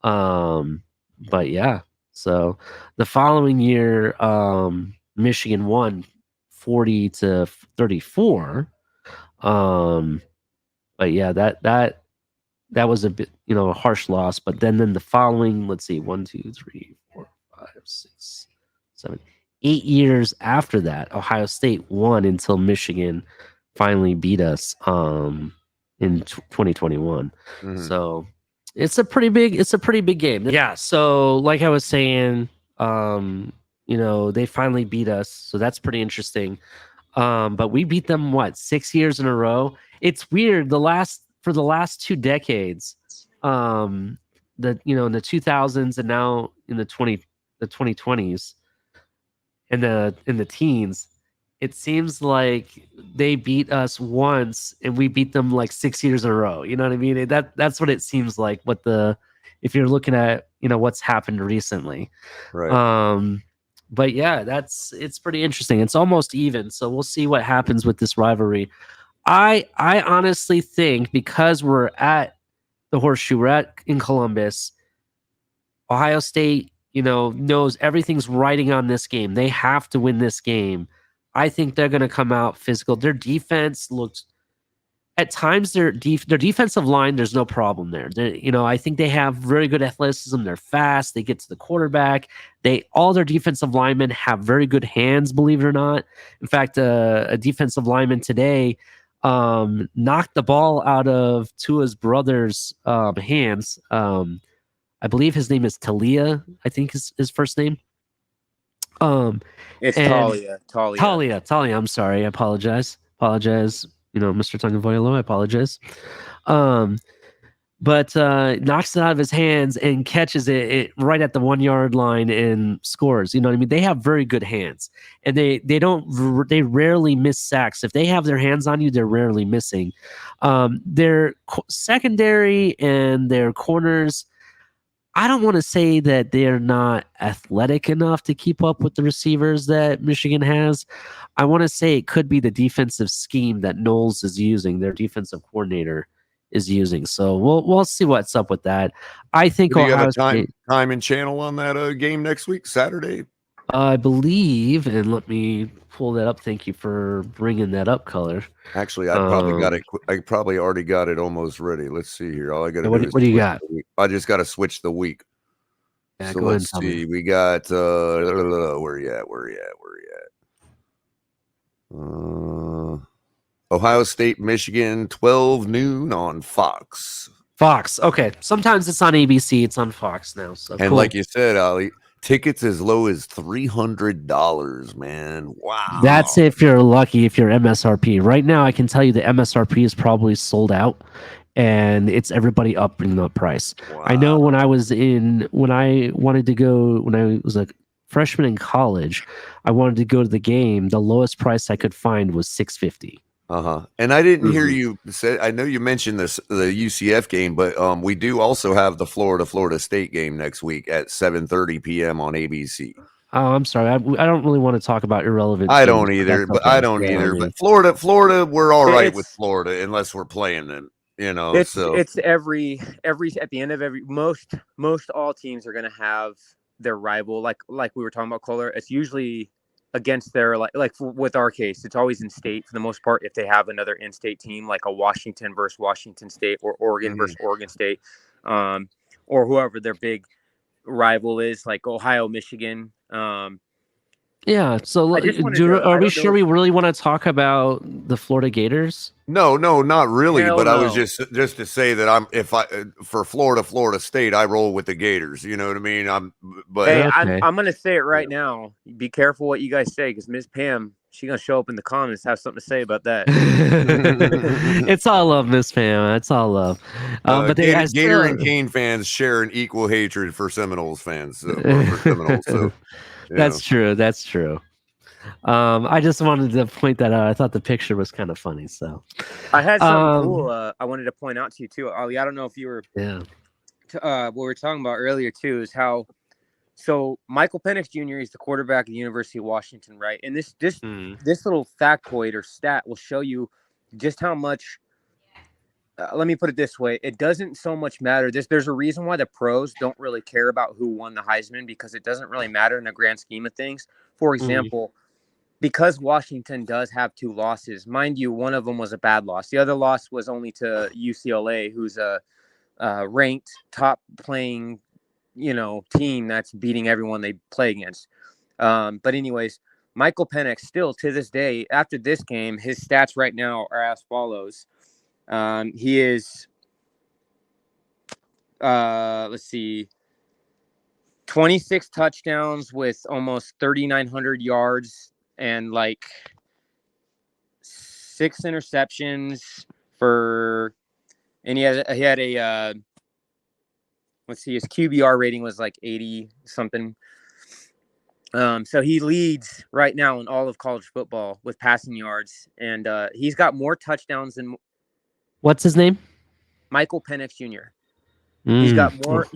But yeah, so the following year, Michigan won 40-34. But yeah, that was a bit, a harsh loss. But then the following, let's see, 1, 2, 3, 4, 5, 6, 7, 8 years after that, Ohio State won until Michigan finally beat us in 2021. So it's a pretty big game. Yeah. So like I was saying, they finally beat us. So that's pretty interesting. But we beat them 6 years in a row. It's weird. For the last 2 decades, in the 2000s and now in the 2020s and in the teens, it seems like they beat us once and we beat them 6 years in a row. You know what I mean? That's what it seems like. If you're looking at what's happened recently, right? But yeah, it's pretty interesting. It's almost even, so we'll see what happens with this rivalry. I honestly think because we're at the Horseshoe, we're in Columbus, Ohio State, knows everything's riding on this game. They have to win this game. I think they're going to come out physical. Their defense looks, at times, their defensive line, there's no problem there. I think they have very good athleticism. They're fast. They get to the quarterback. All their defensive linemen have very good hands, believe it or not. In fact, a defensive lineman today knocked the ball out of Tua's brother's hands. I believe his name is Talia, I think is his first name. It's Talia. Talia. I'm sorry. I apologize. Mr. Tagovailoa, I apologize. But knocks it out of his hands and catches it right at the 1 yard line and scores. You know what I mean? They have very good hands, and they rarely miss sacks. If they have their hands on you, they're rarely missing. Their secondary and their corners, I don't want to say that they're not athletic enough to keep up with the receivers that Michigan has. I want to say it could be the defensive scheme that Knowles is using, their defensive coordinator is using. So we'll see what's up with that. I think Do you have a time and channel on that game next week, Saturday? I believe, and let me pull that up. Thank you for bringing that up, Color. Actually, I probably got it. I probably already got it almost ready. Let's see here. All I got to do is what do you got? I just got to switch the week. Yeah, so let's see. We got where you at? Ohio State, Michigan, 12 noon on Fox. Okay. Sometimes it's on ABC. It's on Fox now. So and like you said, Ali, tickets as low as $300, man. Wow. That's if you're lucky, if you're MSRP. Right now, I can tell you the MSRP is probably sold out, and it's everybody upping the price. Wow. I know when I was a freshman in college, I wanted to go to the game. The lowest price I could find was $650. And I didn't hear you say. I know you mentioned the UCF game, but we do also have the Florida State game next week at 7:30 p.m. on ABC. Oh, I'm sorry. I don't really want to talk about irrelevant I teams. don't either, but Okay. I don't Yeah, either. I mean, But Florida, we're all right with It's Florida unless we're playing them, So it's every at the end of every most all teams are going to have their rival, like we were talking about Kohler. It's usually against their with our case, it's always in state for the most part. If they have another in-state team, like a Washington versus Washington State, or Oregon versus Oregon State, or whoever their big rival is, like Ohio, Michigan. yeah. So, I just wanted to. are I we don't sure know. we really want to talk about the Florida Gators? no, not really. Hell But I was no. just to say that for Florida State, I roll with the Gators. You know what I mean? But Hey, Okay. I'm gonna say it right now. Be careful what you guys say, because Ms. Pam, she's gonna show up in the comments, have something to say about that. It's all love, Miss Pam. It's all love. But I Gator and still. Cane fans share an equal hatred for Seminoles fans, or for Seminoles. So That's true. That's true. I just wanted to point that out. I thought the picture was kind of funny. So, I had something cool. I wanted to point out to you too, Ali. I don't know if you were. yeah. What we were talking about earlier too is how. So Michael Penix Jr. is the quarterback of the University of Washington, right? And this little factoid or stat will show you just how much. Let me put it this way: it doesn't so much matter. There's a reason why the pros don't really care about who won the Heisman, because it doesn't really matter in the grand scheme of things. For example, because Washington does have 2 losses, mind you, one of them was a bad loss. The other loss was only to UCLA, who's a ranked top playing, team that's beating everyone they play against. But anyways, Michael Penix still to this day, after this game, his stats right now are as follows. He is, let's see, 26 touchdowns with almost 3,900 yards and like 6 interceptions and he had a let's see, his QBR rating was like 80 something. So he leads right now in all of college football with passing yards, and he's got more touchdowns than What's his name? Michael Penix Jr. He's got more.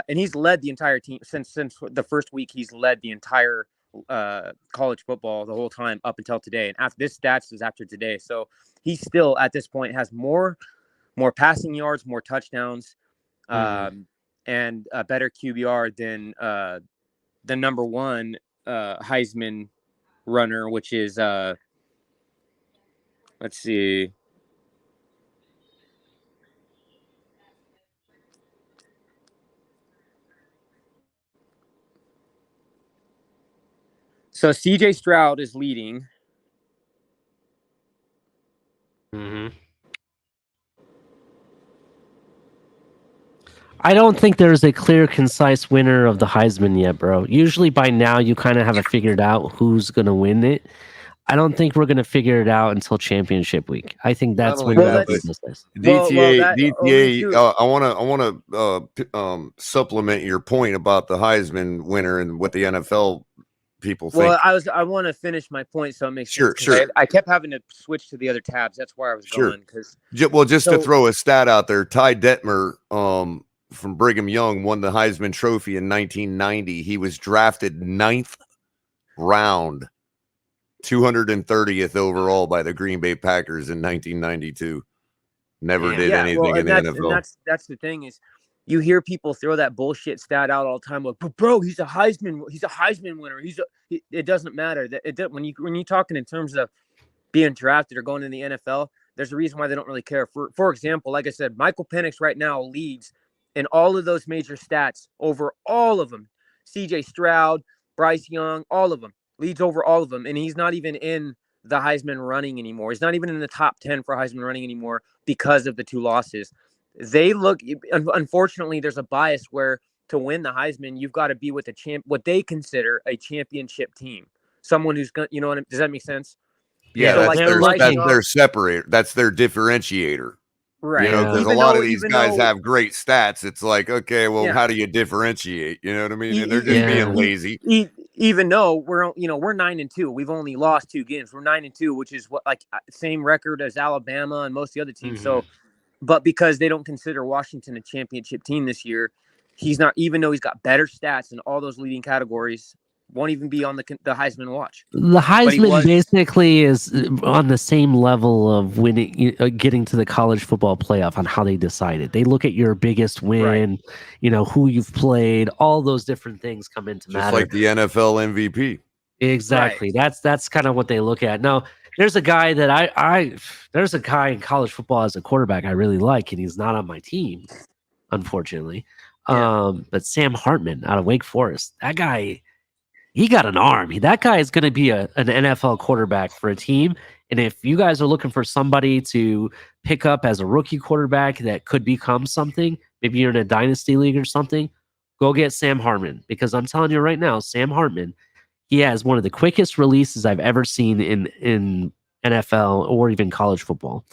And he's led the entire team since the first week. He's led the entire college football the whole time up until today. And after this stats is after today, so he still at this point has more passing yards, more touchdowns, and a better QBR than the number one Heisman runner, which is let's see. So CJ Stroud is leading. I don't think there's a clear, concise winner of the Heisman yet, bro. Usually by now you kind of have it figured out who's going to win it. I don't think we're going to figure it out until championship week. I think that's when that, this is. DTA. I want to supplement your point about the Heisman winner and what the NFL people think. Well, I want to finish my point so it makes sense. Sure. I kept having to switch to the other tabs. That's where I was going. Just to throw a stat out there, Ty Detmer from Brigham Young won the Heisman Trophy in 1990. He was drafted 9th round, 230th overall by the Green Bay Packers in 1992. Never did anything in the NFL. And that's the thing is, you hear people throw that bullshit stat out all the time. Like, but bro, he's a Heisman winner. It doesn't matter that when you're talking in terms of being drafted or going in the NFL, there's a reason why they don't really care. For example, like I said, Michael Penix right now leads in all of those major stats over all of them. CJ Stroud, Bryce Young, all of them leads over all of them, and he's not even in the Heisman running anymore. He's not even in the top 10 for Heisman running anymore because of the 2 losses. Unfortunately, there's a bias where to win the Heisman, you've got to be with what they consider a championship team. Someone who's going, does that make sense? Yeah, so that's their separator. That's their differentiator. Right. Because a lot of these guys have great stats. It's like, okay, well, how do you differentiate? You know what I mean? And they're just being lazy. Even though we're 9-2, we've only lost 2 games. We're 9-2, which is what same record as Alabama and most of the other teams. So, but because they don't consider Washington a championship team this year, he's not. Even though he's got better stats in all those leading categories, won't even be on the Heisman watch. The Heisman basically is on the same level of winning, getting to the college football playoff on how they decide it. They look at your biggest win, who you've played, all those different things come into matter. Just like the NFL MVP. Exactly. Right. That's kind of what they look at. Now, there's a guy that there's a guy in college football as a quarterback I really like, and he's not on my team, unfortunately. Yeah. But Sam Hartman out of Wake Forest, that guy, he got an arm. That guy is going to be an NFL quarterback for a team. And if you guys are looking for somebody to pick up as a rookie quarterback that could become something, maybe you're in a dynasty league or something, go get Sam Hartman. Because I'm telling you right now, Sam Hartman, he has one of the quickest releases I've ever seen in NFL or even college football.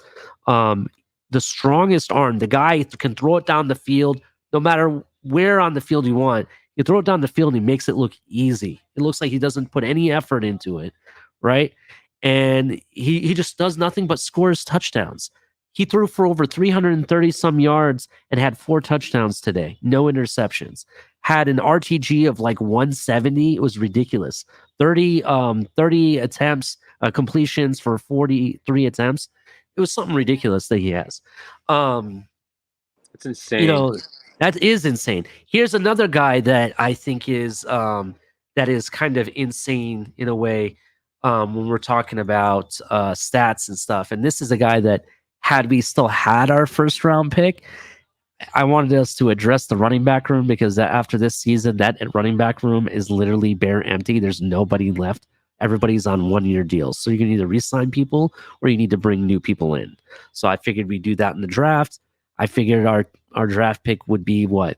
The strongest arm, the guy can throw it down the field no matter where on the field you want. You throw it down the field and he makes it look easy. It looks like he doesn't put any effort into it, right? And he just does nothing but scores touchdowns. He threw for over 330 some yards and had 4 touchdowns today. No interceptions. Had an RTG of like 170. It was ridiculous. 30 attempts, completions for 43 attempts. It was something ridiculous that he has. It's insane. That is insane. Here's another guy that I think is that is kind of insane in a way when we're talking about stats and stuff. And this is a guy that had we still had our first round pick, I wanted us to address the running back room because after this season, that running back room is literally bare empty. There's nobody left. Everybody's on 1-year deals. So you can either re-sign people or you need to bring new people in. So I figured we'd do that in the draft. I figured our draft pick would be the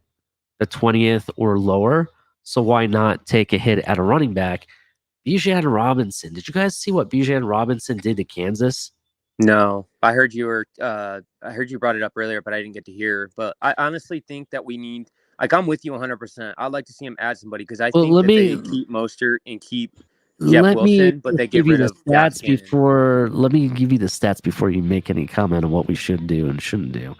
20th or lower. So why not take a hit at a running back? Bijan Robinson. Did you guys see what Bijan Robinson did to Kansas? No, I heard you brought it up earlier, but I didn't get to hear. But I honestly think that we need, I'm with you 100%. I'd like to see him add somebody because I think they keep Mostert and keep Jeff Wilson, but they get rid of stats before. Let me give you the stats before you make any comment on what we should do and shouldn't do.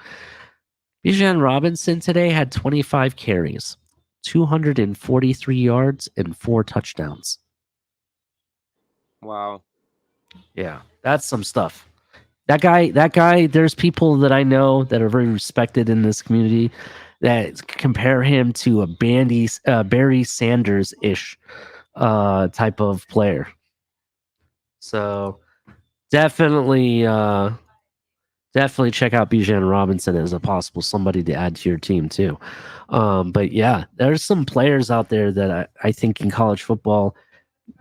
Bijan Robinson today had 25 carries, 243 yards, and 4 touchdowns. Wow. Yeah, that's some stuff. That guy, there's people that I know that are very respected in this community that compare him to a Barry Sanders-ish type of player. So definitely check out Bijan Robinson as a possible somebody to add to your team too. But yeah, there's some players out there that I think in college football,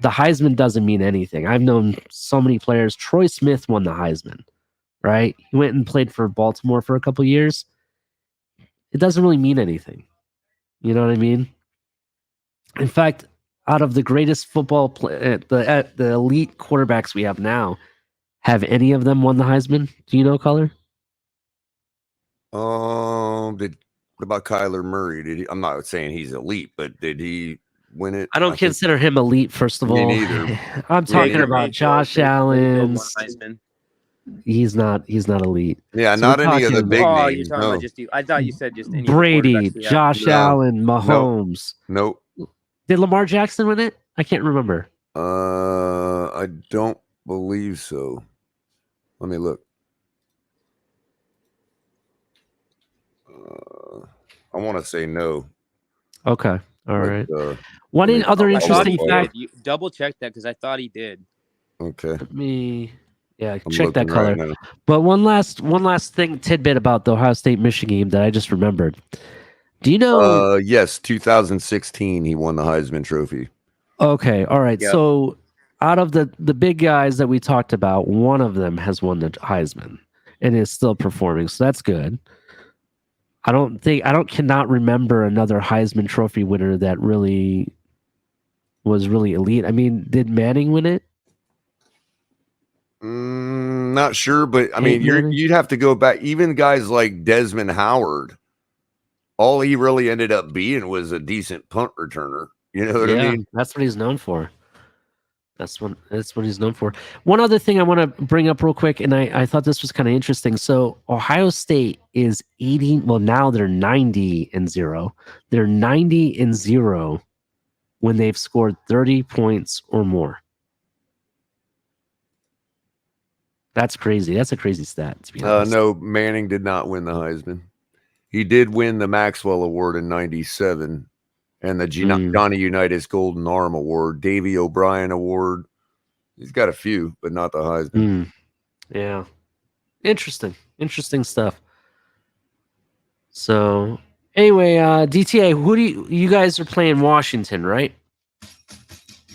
the Heisman doesn't mean anything. I've known so many players. Troy Smith won the Heisman, right? He went and played for Baltimore for a couple years. It doesn't really mean anything. You know what I mean? In fact, out of the greatest football the elite quarterbacks we have now, have any of them won the Heisman? Do you know, Color? What about Kyler Murray? I'm not saying he's elite, but did he win it? I don't consider him elite, first of all. Neither. I'm talking about Josh Allen. He's not elite. Yeah, so not any of the big names. You're talking about just you. I thought you said just any Brady, Josh Allen, Mahomes. Nope. Did Lamar Jackson win it? I can't remember. I don't believe so. Let me look. I want to say no. Okay. All right. One other interesting fact. You double check that because I thought he did. Okay. Let me check that color. Right, but one last tidbit about the Ohio State Michigan game that I just remembered. Do you know? Yes, 2016 he won the Heisman Trophy. Okay. All right. Yep. So out of the big guys that we talked about, one of them has won the Heisman and is still performing. So that's good. I cannot remember another Heisman Trophy winner that really was really elite. I mean, did Manning win it? Not sure, but I mean, you'd have to go back. Even guys like Desmond Howard, all he really ended up being was a decent punt returner. You know what I mean? That's what he's known for. That's what he's known for. One other thing I want to bring up real quick, and I thought this was kind of interesting. So Ohio State is 80. Well, now they're 90-0. They're 90-0 when they've scored 30 points or more. That's crazy. That's a crazy stat, to be honest. No, Manning did not win the Heisman. He did win the Maxwell Award in 97 and the Johnny Unitas Golden Arm Award, Davy O'Brien Award. He's got a few, but not the Heisman. Yeah. Interesting stuff. So anyway, DTA, who do you guys are playing Washington, right?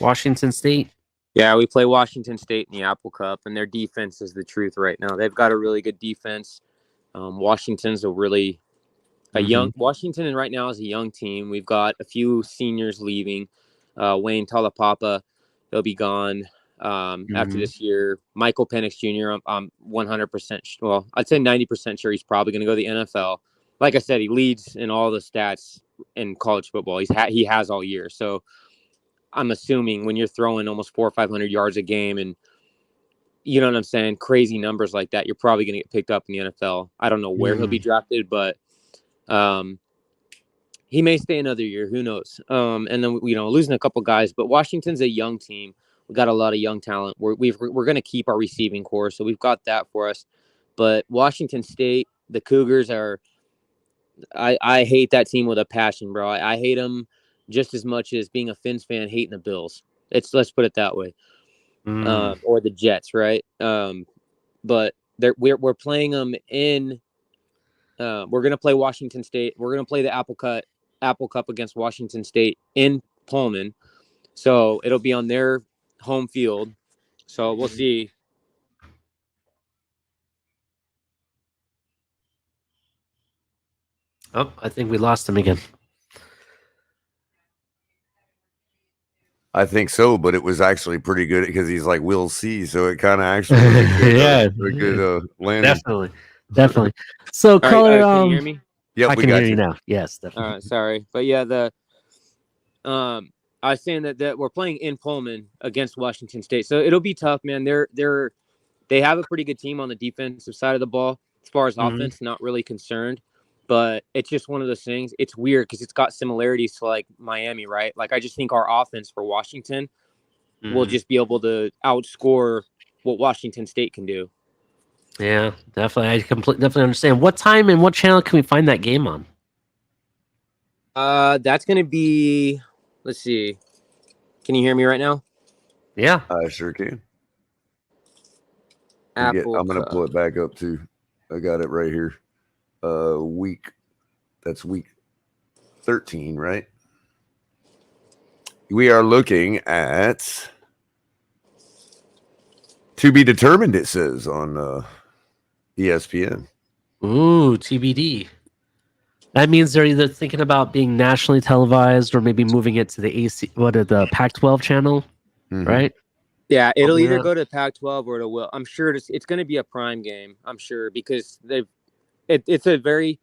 Washington State? Yeah, we play Washington State in the Apple Cup, and their defense is the truth right now. They've got a really good defense. Washington's Washington right now is a young team. We've got a few seniors leaving. Wayne Talapapa, he'll be gone after this year. Michael Penix Jr., I'm 100%, well, I'd say 90% sure he's probably going to go to the NFL. Like I said, he leads in all the stats in college football. He has all year. So I'm assuming when you're throwing almost 400 or 500 yards a game and you know what I'm saying, crazy numbers like that, you're probably going to get picked up in the NFL. I don't know where he'll be drafted, but he may stay another year. Who knows? And then, losing a couple guys, but Washington's a young team. We got a lot of young talent. We're going to keep our receiving core. So we've got that for us, but Washington State, the Cougars I hate that team with a passion, bro. I hate them just as much as being a Fins fan hating the Bills. Let's put it that way. Or the Jets, right? But we're playing them in. We're gonna play Washington State. We're gonna play the Apple Cup against Washington State in Pullman, so it'll be on their home field. So we'll see. Oh, I think we lost him again. I think so, but it was actually pretty good because he's like, we'll see. So it kind of actually was a good landing. Definitely. So, Color, can you hear me? Yep, I can hear you now. Yes, definitely. Sorry, but yeah, I was saying that we're playing in Pullman against Washington State, so it'll be tough, man. They have a pretty good team on the defensive side of the ball. As far as offense, not really concerned, but it's just one of those things. It's weird because it's got similarities to like Miami, right? Like I just think our offense for Washington will just be able to outscore what Washington State can do. Yeah, definitely. I definitely understand. What time and what channel can we find that game on? That's gonna be. Let's see. Can you hear me right now? Yeah, I sure can. I'm gonna pull it back up too. I got it right here. That's week 13, right? We are looking at to be determined. It says on ESPN. Ooh, TBD. That means they're either thinking about being nationally televised or maybe moving it to the Pac-12 channel, right? Yeah, it'll either go to Pac-12 or it will. I'm sure it's going to be a prime game. I'm sure because it's a very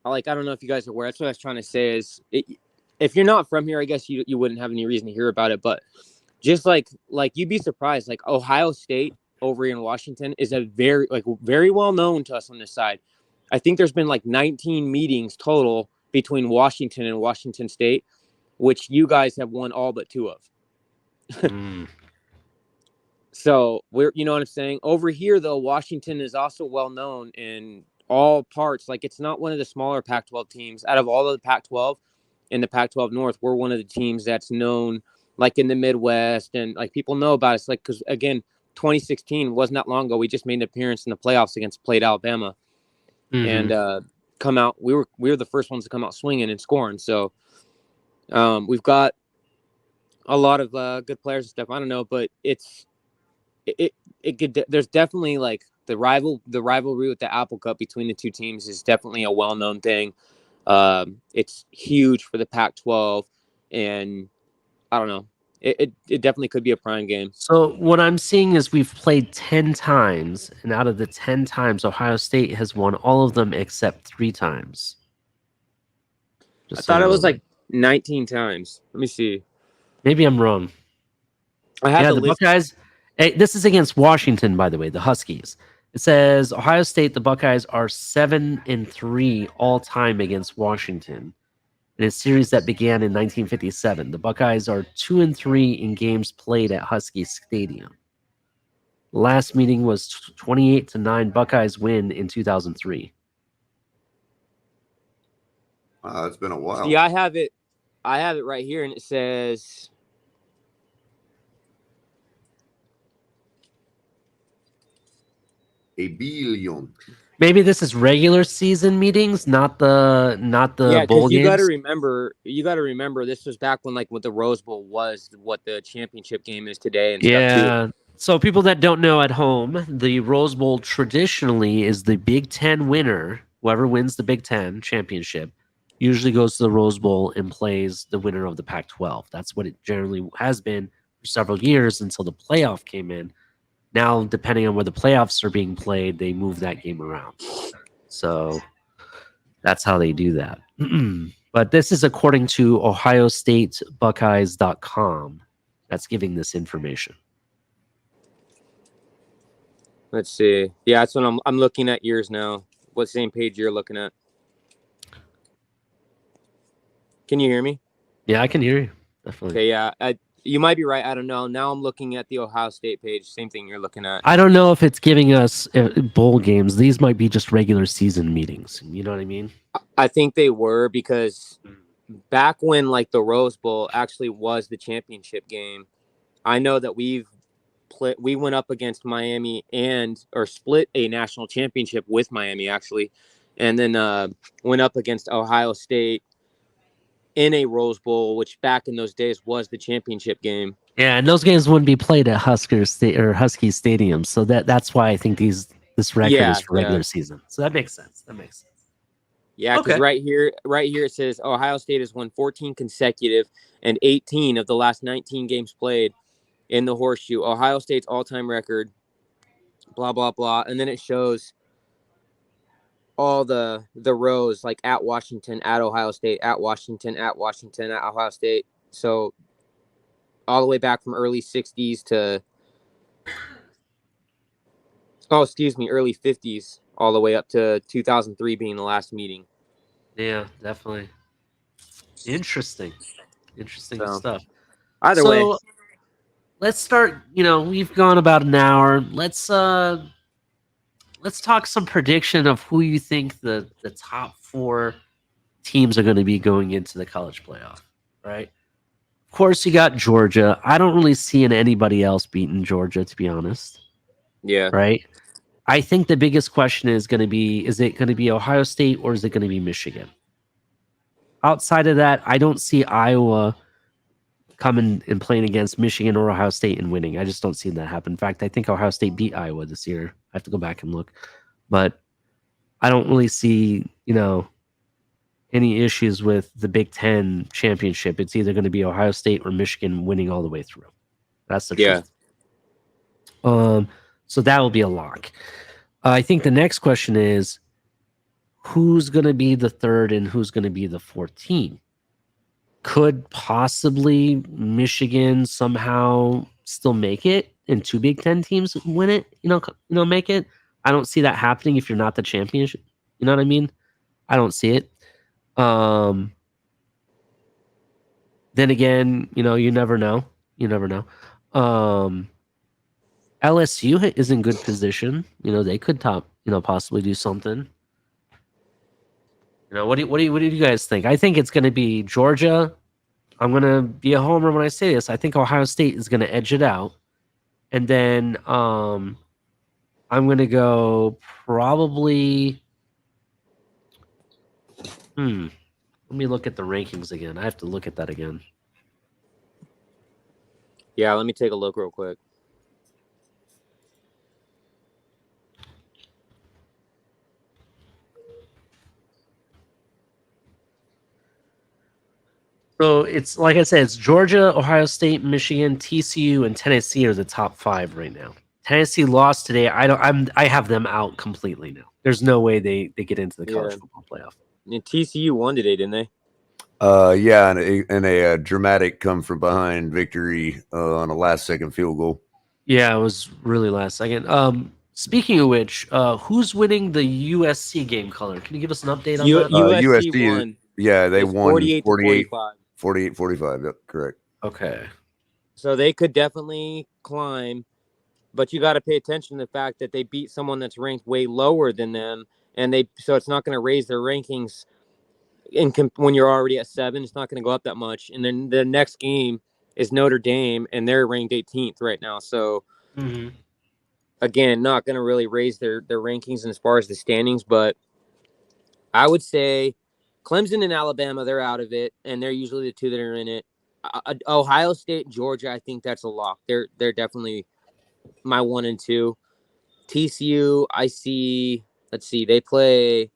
I don't know if you guys are aware. That's what I was trying to say is if you're not from here, I guess you wouldn't have any reason to hear about it. But just like you'd be surprised. Like Ohio State over in Washington is a very well known to us on this side. I think there's been 19 meetings total between Washington and Washington State, which you guys have won all but 2 of. So you know what I'm saying? Over here, though, Washington is also well known in all parts. Like it's not one of the smaller Pac-12 teams. Out of all of the Pac-12 in the Pac-12 North, we're one of the teams that's known like in the Midwest and people know about us. Like because again, 2016 wasn't that long ago. We just made an appearance in the playoffs against Alabama. And come out. We were the first ones to come out swinging and scoring. So we've got a lot of good players and stuff. I don't know, but there's definitely the rivalry with the Apple Cup between the two teams is definitely a well-known thing. It's huge for the Pac-12, and I don't know. It definitely could be a prime game. So what I'm seeing is we've played 10 times, and out of the 10 times, Ohio State has won all of them except 3 times. I thought it was 19 times. Let me see. Maybe I'm wrong. I have the Buckeyes. Hey, this is against Washington, by the way, the Huskies. It says Ohio State, the Buckeyes are 7-3 all time against Washington. in a series that began in 1957. The Buckeyes are 2-3 in games played at Husky Stadium. The last meeting was 28-9 Buckeyes win in 2003. It's been a while. See, I have it right here, and it says a billion. Maybe this is regular season meetings, not the bowl games. You got to remember, this was back when what the Rose Bowl was, what the championship game is today, and stuff too. So people that don't know at home, the Rose Bowl traditionally is the Big Ten winner. Whoever wins the Big Ten championship usually goes to the Rose Bowl and plays the winner of the Pac-12. That's what it generally has been for several years until the playoff came in. Now, depending on where the playoffs are being played, they move that game around. So that's how they do that. But this is according to OhioStateBuckeyes.com. That's giving this information. Let's see. Yeah, that's what I'm looking at yours now. What same page you're looking at? Can you hear me? Yeah, I can hear you. Definitely. Okay, yeah. You might be right. I don't know. Now I'm looking at the Ohio State page. Same thing you're looking at. I don't know if it's giving us bowl games. These might be just regular season meetings. You know what I mean? I think they were, because back when the Rose Bowl actually was the championship game, I know that we went up against Miami or split a national championship with Miami actually, and then went up against Ohio State in a Rose Bowl, which back in those days was the championship game. Yeah, and those games wouldn't be played at Husky Stadium, so that's why I think this record is for regular season. So that makes sense. Yeah, because right here it says Ohio State has won 14 consecutive and 18 of the last 19 games played in the Horseshoe. Ohio State's all-time record, blah, blah, blah. And then it shows all the rows, at Washington, at Ohio State, at Washington, at Washington, at Ohio State. So all the way back from early 60s to early 50s, all the way up to 2003 being the last meeting. Yeah, definitely. Interesting stuff. Either way, let's start. We've gone about an hour. Let's talk some prediction of who you think the top 4 teams are going to be going into the college playoff, right? Of course, you got Georgia. I don't really see anybody else beating Georgia, to be honest. Yeah. Right? I think the biggest question is going to be, is it going to be Ohio State or is it going to be Michigan? Outside of that, I don't see Iowa coming and playing against Michigan or Ohio State and winning. I just don't see that happen. In fact, I think Ohio State beat Iowa this year. I have to go back and look. But I don't really see, any issues with the Big Ten championship. It's either going to be Ohio State or Michigan winning all the way through. That's the truth. So that will be a lock. I think the next question is, who's going to be the third and who's going to be the fourth team? Could possibly Michigan somehow still make it and 2 Big Ten teams win it, make it? I don't see that happening if you're not the championship. You know what I mean? I don't see it. Then again, you never know. LSU is in good position. They could possibly do something. What do you guys think? I think it's going to be Georgia. I'm going to be a homer when I say this. I think Ohio State is going to edge it out. And then I'm going to go probably let me look at the rankings again. I have to look at that again. Yeah, let me take a look real quick. So it's like I said, it's Georgia, Ohio State, Michigan, TCU, and Tennessee are the top 5 right now. Tennessee lost today. I have them out completely now. There's no way they get into the college football playoff. And TCU won today, didn't they? Yeah, and a dramatic come from behind victory on a last-second field goal. Yeah, it was really last second. Speaking of which, who's winning the USC game color? Can you give us an update on that? USC won. Yeah, they It's won 48 to 48, 45. 48-45. Yep, correct. Okay. So they could definitely climb, but you got to pay attention to the fact that they beat someone that's ranked way lower than them, and so it's not going to raise their rankings when you're already at 7. It's not going to go up that much. And then the next game is Notre Dame, and they're ranked 18th right now. So again, not going to really raise their rankings as far as the standings, but I would say Clemson and Alabama, they're out of it, and they're usually the two that are in it. Ohio State, Georgia, I think that's a lock. They're definitely my 1 and 2. TCU, I see. Let's see, they play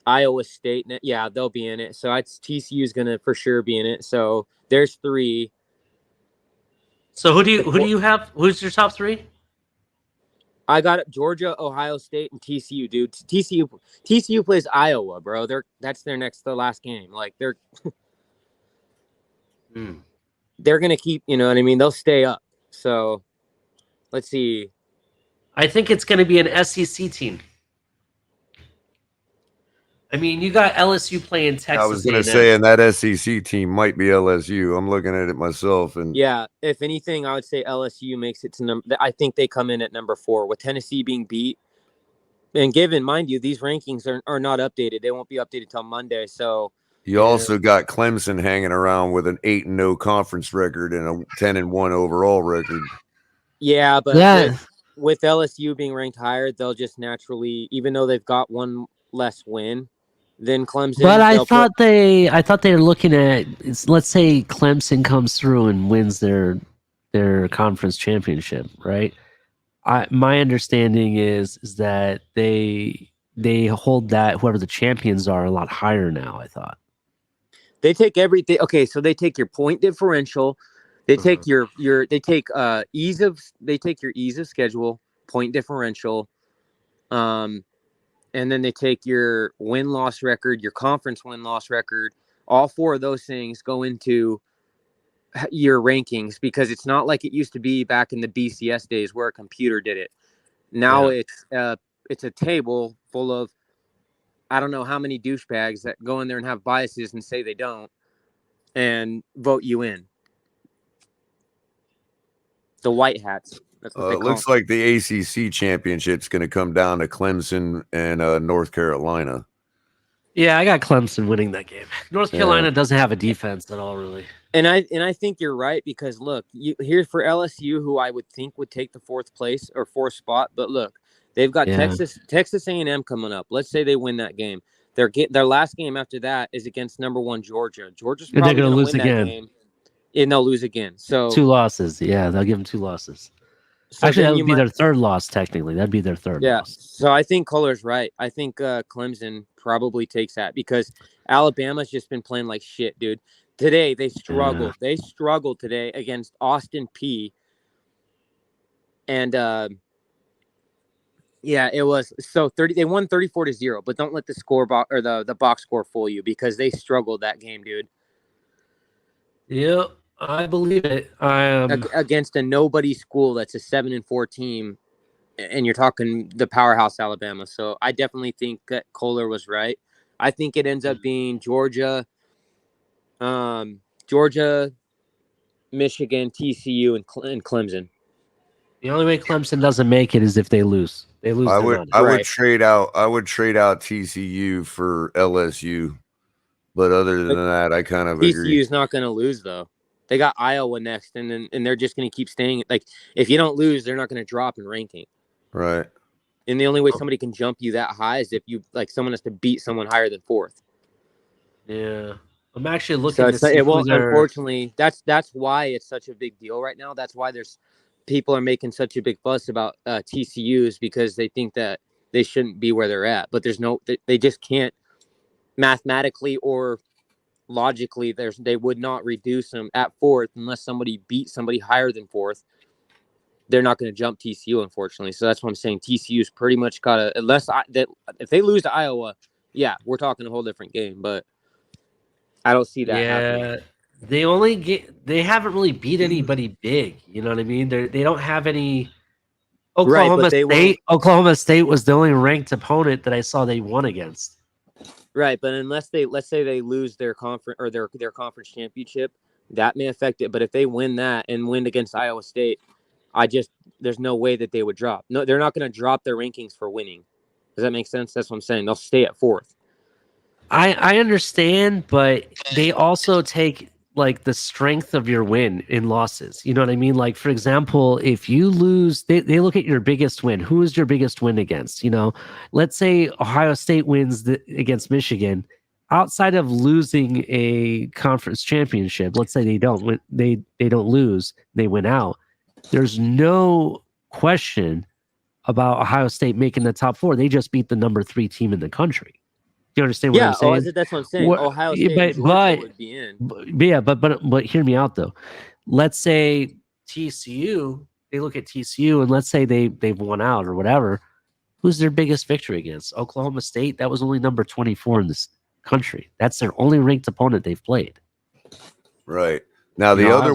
Iowa State. Yeah, they'll be in it. So TCU is gonna for sure be in it. So there's 3. So who do you have? Who's your top 3? I got Georgia, Ohio State, and TCU, dude. TCU plays Iowa, bro. That's their the last game. Like they're gonna keep, you know what I mean? They'll stay up. So let's see. I think it's gonna be an SEC team. I mean, you got LSU playing Texas. I was gonna say, and that SEC team might be LSU. I'm looking at it myself, and yeah, if anything, I would say LSU makes it to I think they come in at number 4 with Tennessee being beat. And given, mind you, these rankings are not updated. They won't be updated till Monday. So you also got Clemson hanging around with an 8-0 conference record and a 10-1 overall record. Yeah, but with LSU being ranked higher, they'll just naturally, even though they've got one less win than Clemson. But I thought they were looking at, let's say Clemson comes through and wins their conference championship, right? My understanding is that they hold that whoever the champions are a lot higher now. I thought they take everything. Okay, so they take your point differential, they take your ease of schedule, point differential, and then they take your win-loss record, your conference win-loss record. All 4 of those things go into your rankings because it's not like it used to be back in the BCS days where a computer did it. Now it's a table full of I don't know how many douchebags that go in there and have biases and say they don't and vote you in. The white hats. That's what they call looks like the ACC championship's going to come down to Clemson and North Carolina. Yeah, I got Clemson winning that game. North Carolina doesn't have a defense at all, really. And I think you're right because look, here for LSU, who I would think would take the 4th place or 4th spot, but look, they've got Texas A&M coming up. Let's say they win that game. Their last game after that is against number 1 Georgia. Georgia's probably going to lose again. That game, and they'll lose again. So 2 losses. Yeah, they'll give them 2 losses. So actually, that would be their 3rd loss. Technically, that'd be their 3rd loss. So I think Kohler's right. I think Clemson probably takes that because Alabama's just been playing like shit, dude. Today they struggled. They struggled today against Austin Peay. And it was so 30. They won 34-0, but don't let the score or the box score fool you because they struggled that game, dude. Yep, I believe it. Against a nobody school that's a 7-4 team, and you're talking the powerhouse Alabama. So I definitely think that Kohler was right. I think it ends up being Georgia, Michigan, TCU, and Clemson. The only way Clemson doesn't make it is if they lose. They lose. I would trade out TCU for LSU, but other than that, I kind of agree. TCU is not going to lose though. They got Iowa next, and they're just going to keep staying. Like if you don't lose, they're not going to drop in ranking. Right. And the only way somebody can jump you that high is if you someone has to beat someone higher than 4th. Yeah. I'm actually looking to see unfortunately, that's why it's such a big deal right now. That's why people are making such a big fuss about TCUs because they think that they shouldn't be where they're at. But they just can't mathematically or logically. They would not reduce them at 4th unless somebody beat somebody higher than 4th. They're not going to jump TCU, unfortunately. So that's what I'm saying. TCU's pretty much got to, if they lose to Iowa, yeah, we're talking a whole different game. But I don't see that happening. They haven't really beat anybody big. You know what I mean? They don't have any. Oklahoma State was the only ranked opponent that I saw they won against. Right, but unless let's say they lose their conference or their conference championship, that may affect it. But if they win that and win against Iowa State, there's no way that they would drop. No, they're not going to drop their rankings for winning. Does that make sense? That's what I'm saying. They'll stay at 4th. I understand, but they also take like the strength of your win in losses. You know what I mean? Like, for example, if you lose, they look at your biggest win. Who is your biggest win against? You know, let's say Ohio State wins against Michigan. Outside of losing a conference championship, let's say they don't win, they don't lose, they win out. There's no question about Ohio State making the top 4. They just beat the number 3 team in the country. Do you understand what I'm saying? That's what I'm saying. Ohio State and Georgia would be in. But hear me out though. Let's say TCU, they look at TCU and let's say they've won out or whatever. Who's their biggest victory against? Oklahoma State? That was only number 24 in this country. That's their only ranked opponent they've played. Right. Now the other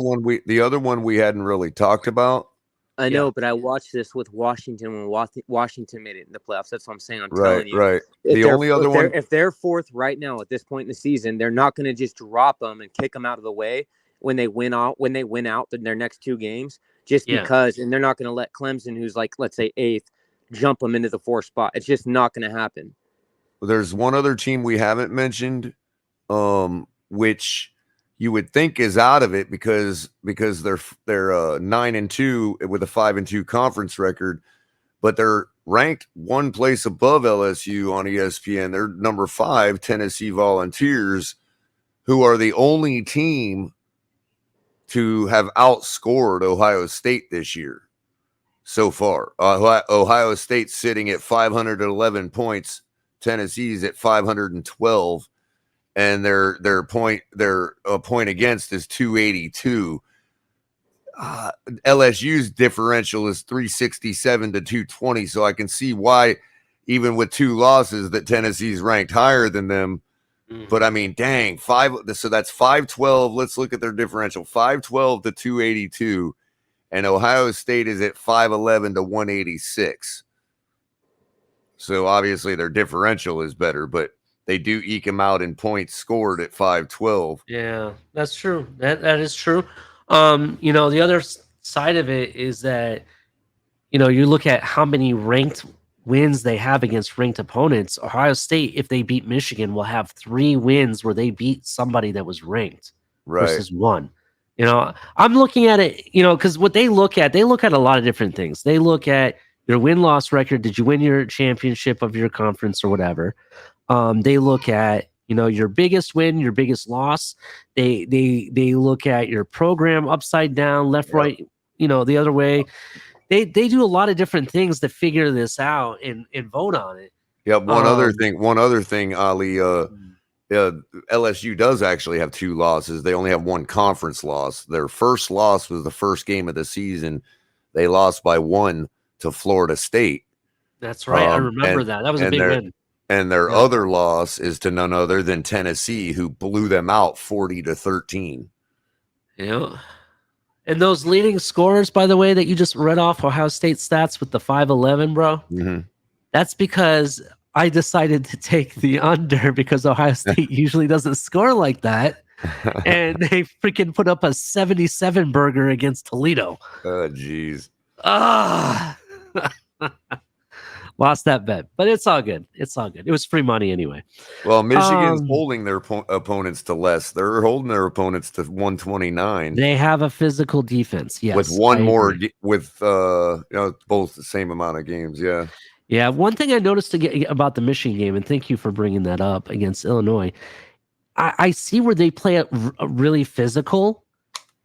one we hadn't really talked about. I know, but I watched this with Washington when Washington made it in the playoffs. That's what I'm saying. I'm telling you. Right. The only other one, if they're 4th right now at this point in the season, they're not going to just drop them and kick them out of the way when they win out their next 2 games, just because, and they're not going to let Clemson, who's like, let's say 8th, jump them into the 4th spot. It's just not going to happen. There's one other team we haven't mentioned, which you would think is out of it because they're 9-2 with a 5-2 conference record, but they're ranked 1 place above LSU on ESPN. They're number 5, Tennessee Volunteers, who are the only team to have outscored Ohio State this year so far. Ohio State's sitting at 511 points. Tennessee's at 512. And their point against is 282. LSU's differential is 367 to 220. So I can see why, even with 2 losses, that Tennessee's ranked higher than them. But I mean, dang, 5. So that's 512. Let's look at their differential: 512 to 282, and Ohio State is at 511 to 186. So obviously their differential is better, but they do eke them out in points scored at 512. Yeah, that's true. That is true. The other side of it is that, you look at how many ranked wins they have against ranked opponents. Ohio State, if they beat Michigan, will have 3 wins where they beat somebody that was ranked versus 1. I'm looking at it, because what they look at a lot of different things. They look at your win-loss record. Did you win your championship of your conference or whatever? They look at, your biggest win, your biggest loss. They look at your program upside down, left, right, the other way. They do a lot of different things to figure this out and vote on it. Yeah. One other thing, Ali, LSU does actually have 2 losses. They only have 1 conference loss. Their first loss was the first game of the season. They lost by 1 to Florida State. That's right. I remember that. That was a big win. And their other loss is to none other than Tennessee, who blew them out 40-13. Yeah. And those leading scorers, by the way, that you just read off Ohio State stats with the 511, bro, that's because I decided to take the under because Ohio State usually doesn't score like that. And they freaking put up a 77 burger against Toledo. Oh, jeez. Lost that bet, but it's all good. It's all good. It was free money anyway. Well, Michigan's holding their opponents to less. They're holding their opponents to 129. They have a physical defense, yes. With one more, with both the same amount of games, yeah. Yeah, one thing I noticed about the Michigan game, and thank you for bringing that up against Illinois, I see where they play it really physical,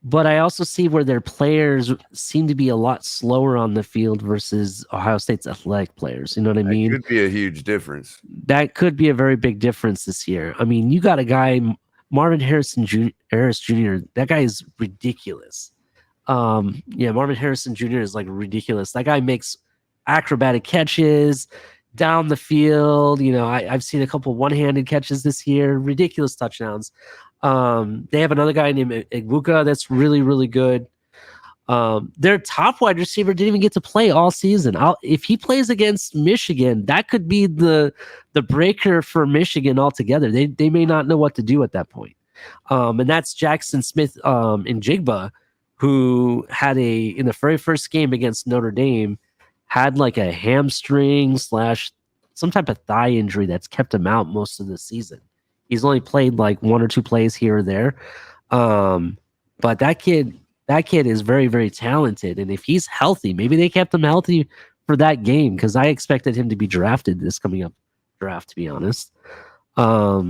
but I also see where their players seem to be a lot slower on the field versus Ohio State's athletic players. You know what I mean? That could be a huge difference. That could be a very big difference this year. I mean, you got a guy, Marvin Harris Jr. That guy is ridiculous. Marvin Harrison Jr. is like ridiculous. That guy makes acrobatic catches down the field. I've seen a couple one-handed catches this year, ridiculous touchdowns. They have another guy named Igbuka that's really, really good. Their top wide receiver didn't even get to play all season. If he plays against Michigan, that could be the breaker for Michigan altogether. They may not know what to do at that point. And that's Jackson Smith in Jigba, who had in the very first game against Notre Dame, had like a hamstring / some type of thigh injury that's kept him out most of the season. He's only played like 1 or 2 plays here or there. But that kid is very, very talented. And if he's healthy, maybe they kept him healthy for that game, because I expected him to be drafted this coming up draft, to be honest. I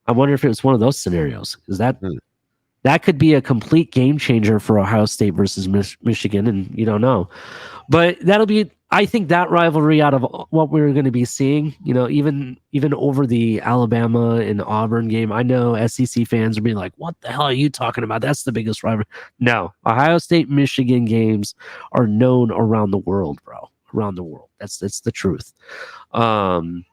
wonder if it was one of those scenarios, because that could be a complete game changer for Ohio State versus Michigan, and you don't know. But that'll be, I think, that rivalry out of what we're going to be seeing, even over the Alabama and Auburn game. I know SEC fans are being like, what the hell are you talking about? That's the biggest rivalry. No, Ohio State, Michigan games are known around the world, bro. Around the world. That's the truth. And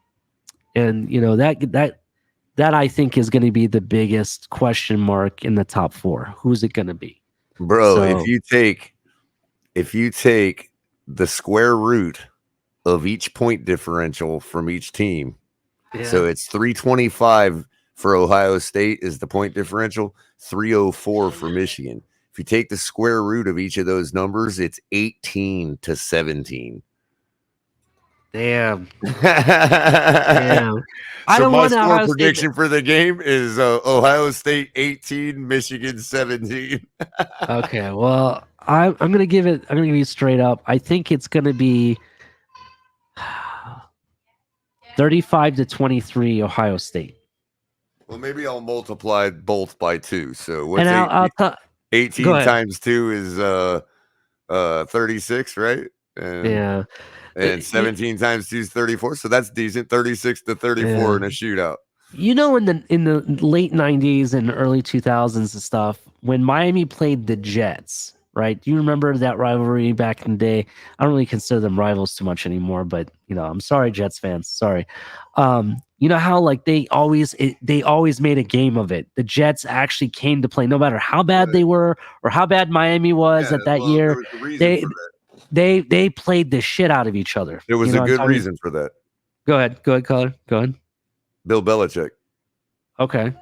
that I think is going to be the biggest question mark in the top 4. Who's it going to be? Bro, if you take the square root of each point differential from each team, so it's 325 for Ohio State is the point differential, 304 for Michigan. If you take the square root of each of those numbers, it's 18-17. Damn. Damn. So my score prediction for the game is Ohio State 18, Michigan 17. Okay, well, I'm gonna give you straight up. I think it's gonna be 35-23 Ohio State. Well, maybe I'll multiply both by 2. So what's and I'll 18 times 2 is 36, right? And, and 17 times 2 is 34. So that's decent. 36-34 in a shootout. In the late 90s and early 2000s and stuff, when Miami played the Jets, right? Do you remember that rivalry back in the day? I don't really consider them rivals too much anymore, but I'm sorry, Jets fans. Sorry. You know how like they always made a game of it. The Jets actually came to play, no matter how bad they were or how bad Miami was at that year. They played the shit out of each other. There was a good reason for that. Go ahead, Colin. Go ahead. Bill Belichick. Okay.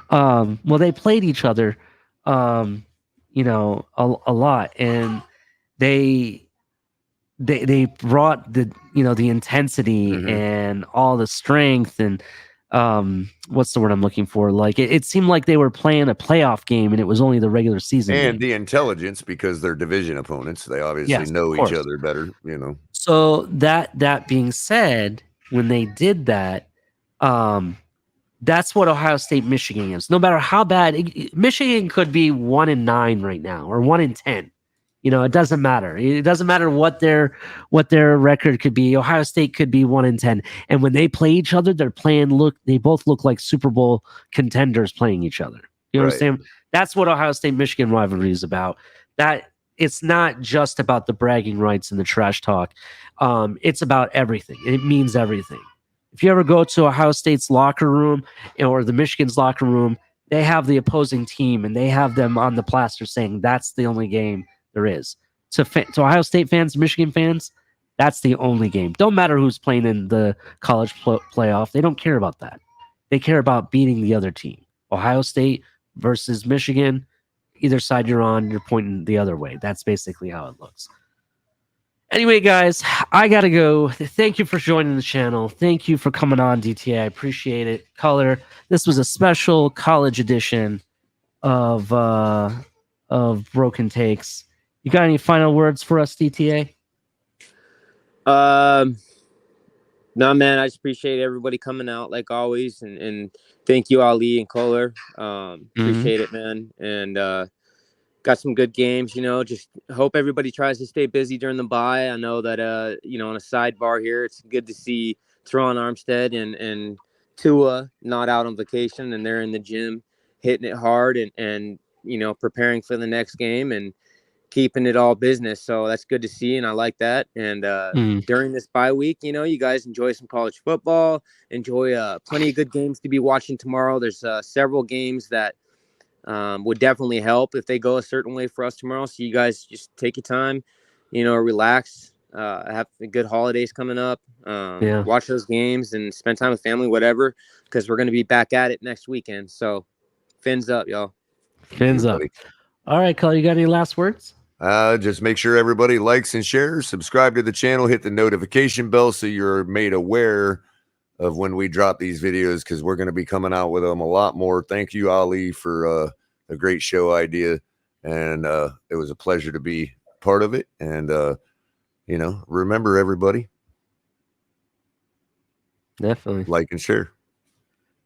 Well, they played each other, a lot, and they brought the intensity and all the strength and what's the word I'm looking for? Like it seemed like they were playing a playoff game and it was only the regular season and game. The intelligence, because they're division opponents. They obviously know each other better, So that being said, when they did that, that's what Ohio State Michigan is. No matter how bad Michigan could be 1-9 right now or 1-10. It doesn't matter. It doesn't matter what their record could be. Ohio State could be 1-10. And when they play each other, they both look like Super Bowl contenders playing each other. You understand? That's what Ohio State Michigan rivalry is about. That it's not just about the bragging rights and the trash talk. It's about everything. It means everything. If you ever go to Ohio State's locker room or the Michigan's locker room, they have the opposing team and they have them on the plaster saying that's the only game there is. To Ohio State fans, Michigan fans, that's the only game. Don't matter who's playing in the college playoff. They don't care about that. They care about beating the other team. Ohio State versus Michigan, either side you're on, you're pointing the other way. That's basically how it looks. Anyway, guys, I got to go. Thank you for joining the channel. Thank you for coming on, DTA. I appreciate it. Color, this was a special college edition of Broken Takes. You got any final words for us, DTA? No, man. I just appreciate everybody coming out like always, and thank you, Ali and Kohler. Appreciate it, man. And got some good games. Just hope everybody tries to stay busy during the bye. I know that on a sidebar here, it's good to see Teron Armstead and Tua not out on vacation, and they're in the gym hitting it hard and preparing for the next game and keeping it all business. So that's good to see, and I like that. And during this bye week, you guys enjoy some college football, enjoy plenty of good games to be watching tomorrow. There's several games that would definitely help if they go a certain way for us tomorrow. So you guys just take your time, relax, have good holidays coming up, watch those games and spend time with family, whatever, because we're going to be back at it next weekend. So fins up, y'all. Fins up. All right, Cole, you got any last words? Just make sure everybody likes and shares, subscribe to the channel, hit the notification bell so you're made aware of when we drop these videos, because we're going to be coming out with them a lot more. Thank you, Ali, for a great show idea, and it was a pleasure to be part of it. And remember, everybody, definitely like and share.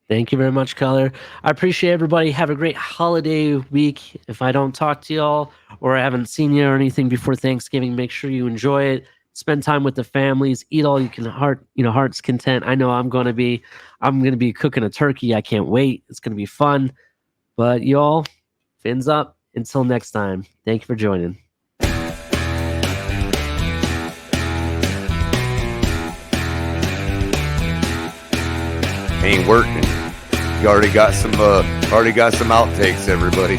Thank you very much, Color. I appreciate everybody. Have a great holiday week. If I don't talk to y'all or I haven't seen you or anything before Thanksgiving, make sure you enjoy it. Spend time with the families. Eat all you can, heart's content. I know I'm gonna be cooking a turkey. I can't wait. It's gonna be fun. But y'all, fins up. Until next time. Thank you for joining. Ain't working. You already got some outtakes, everybody.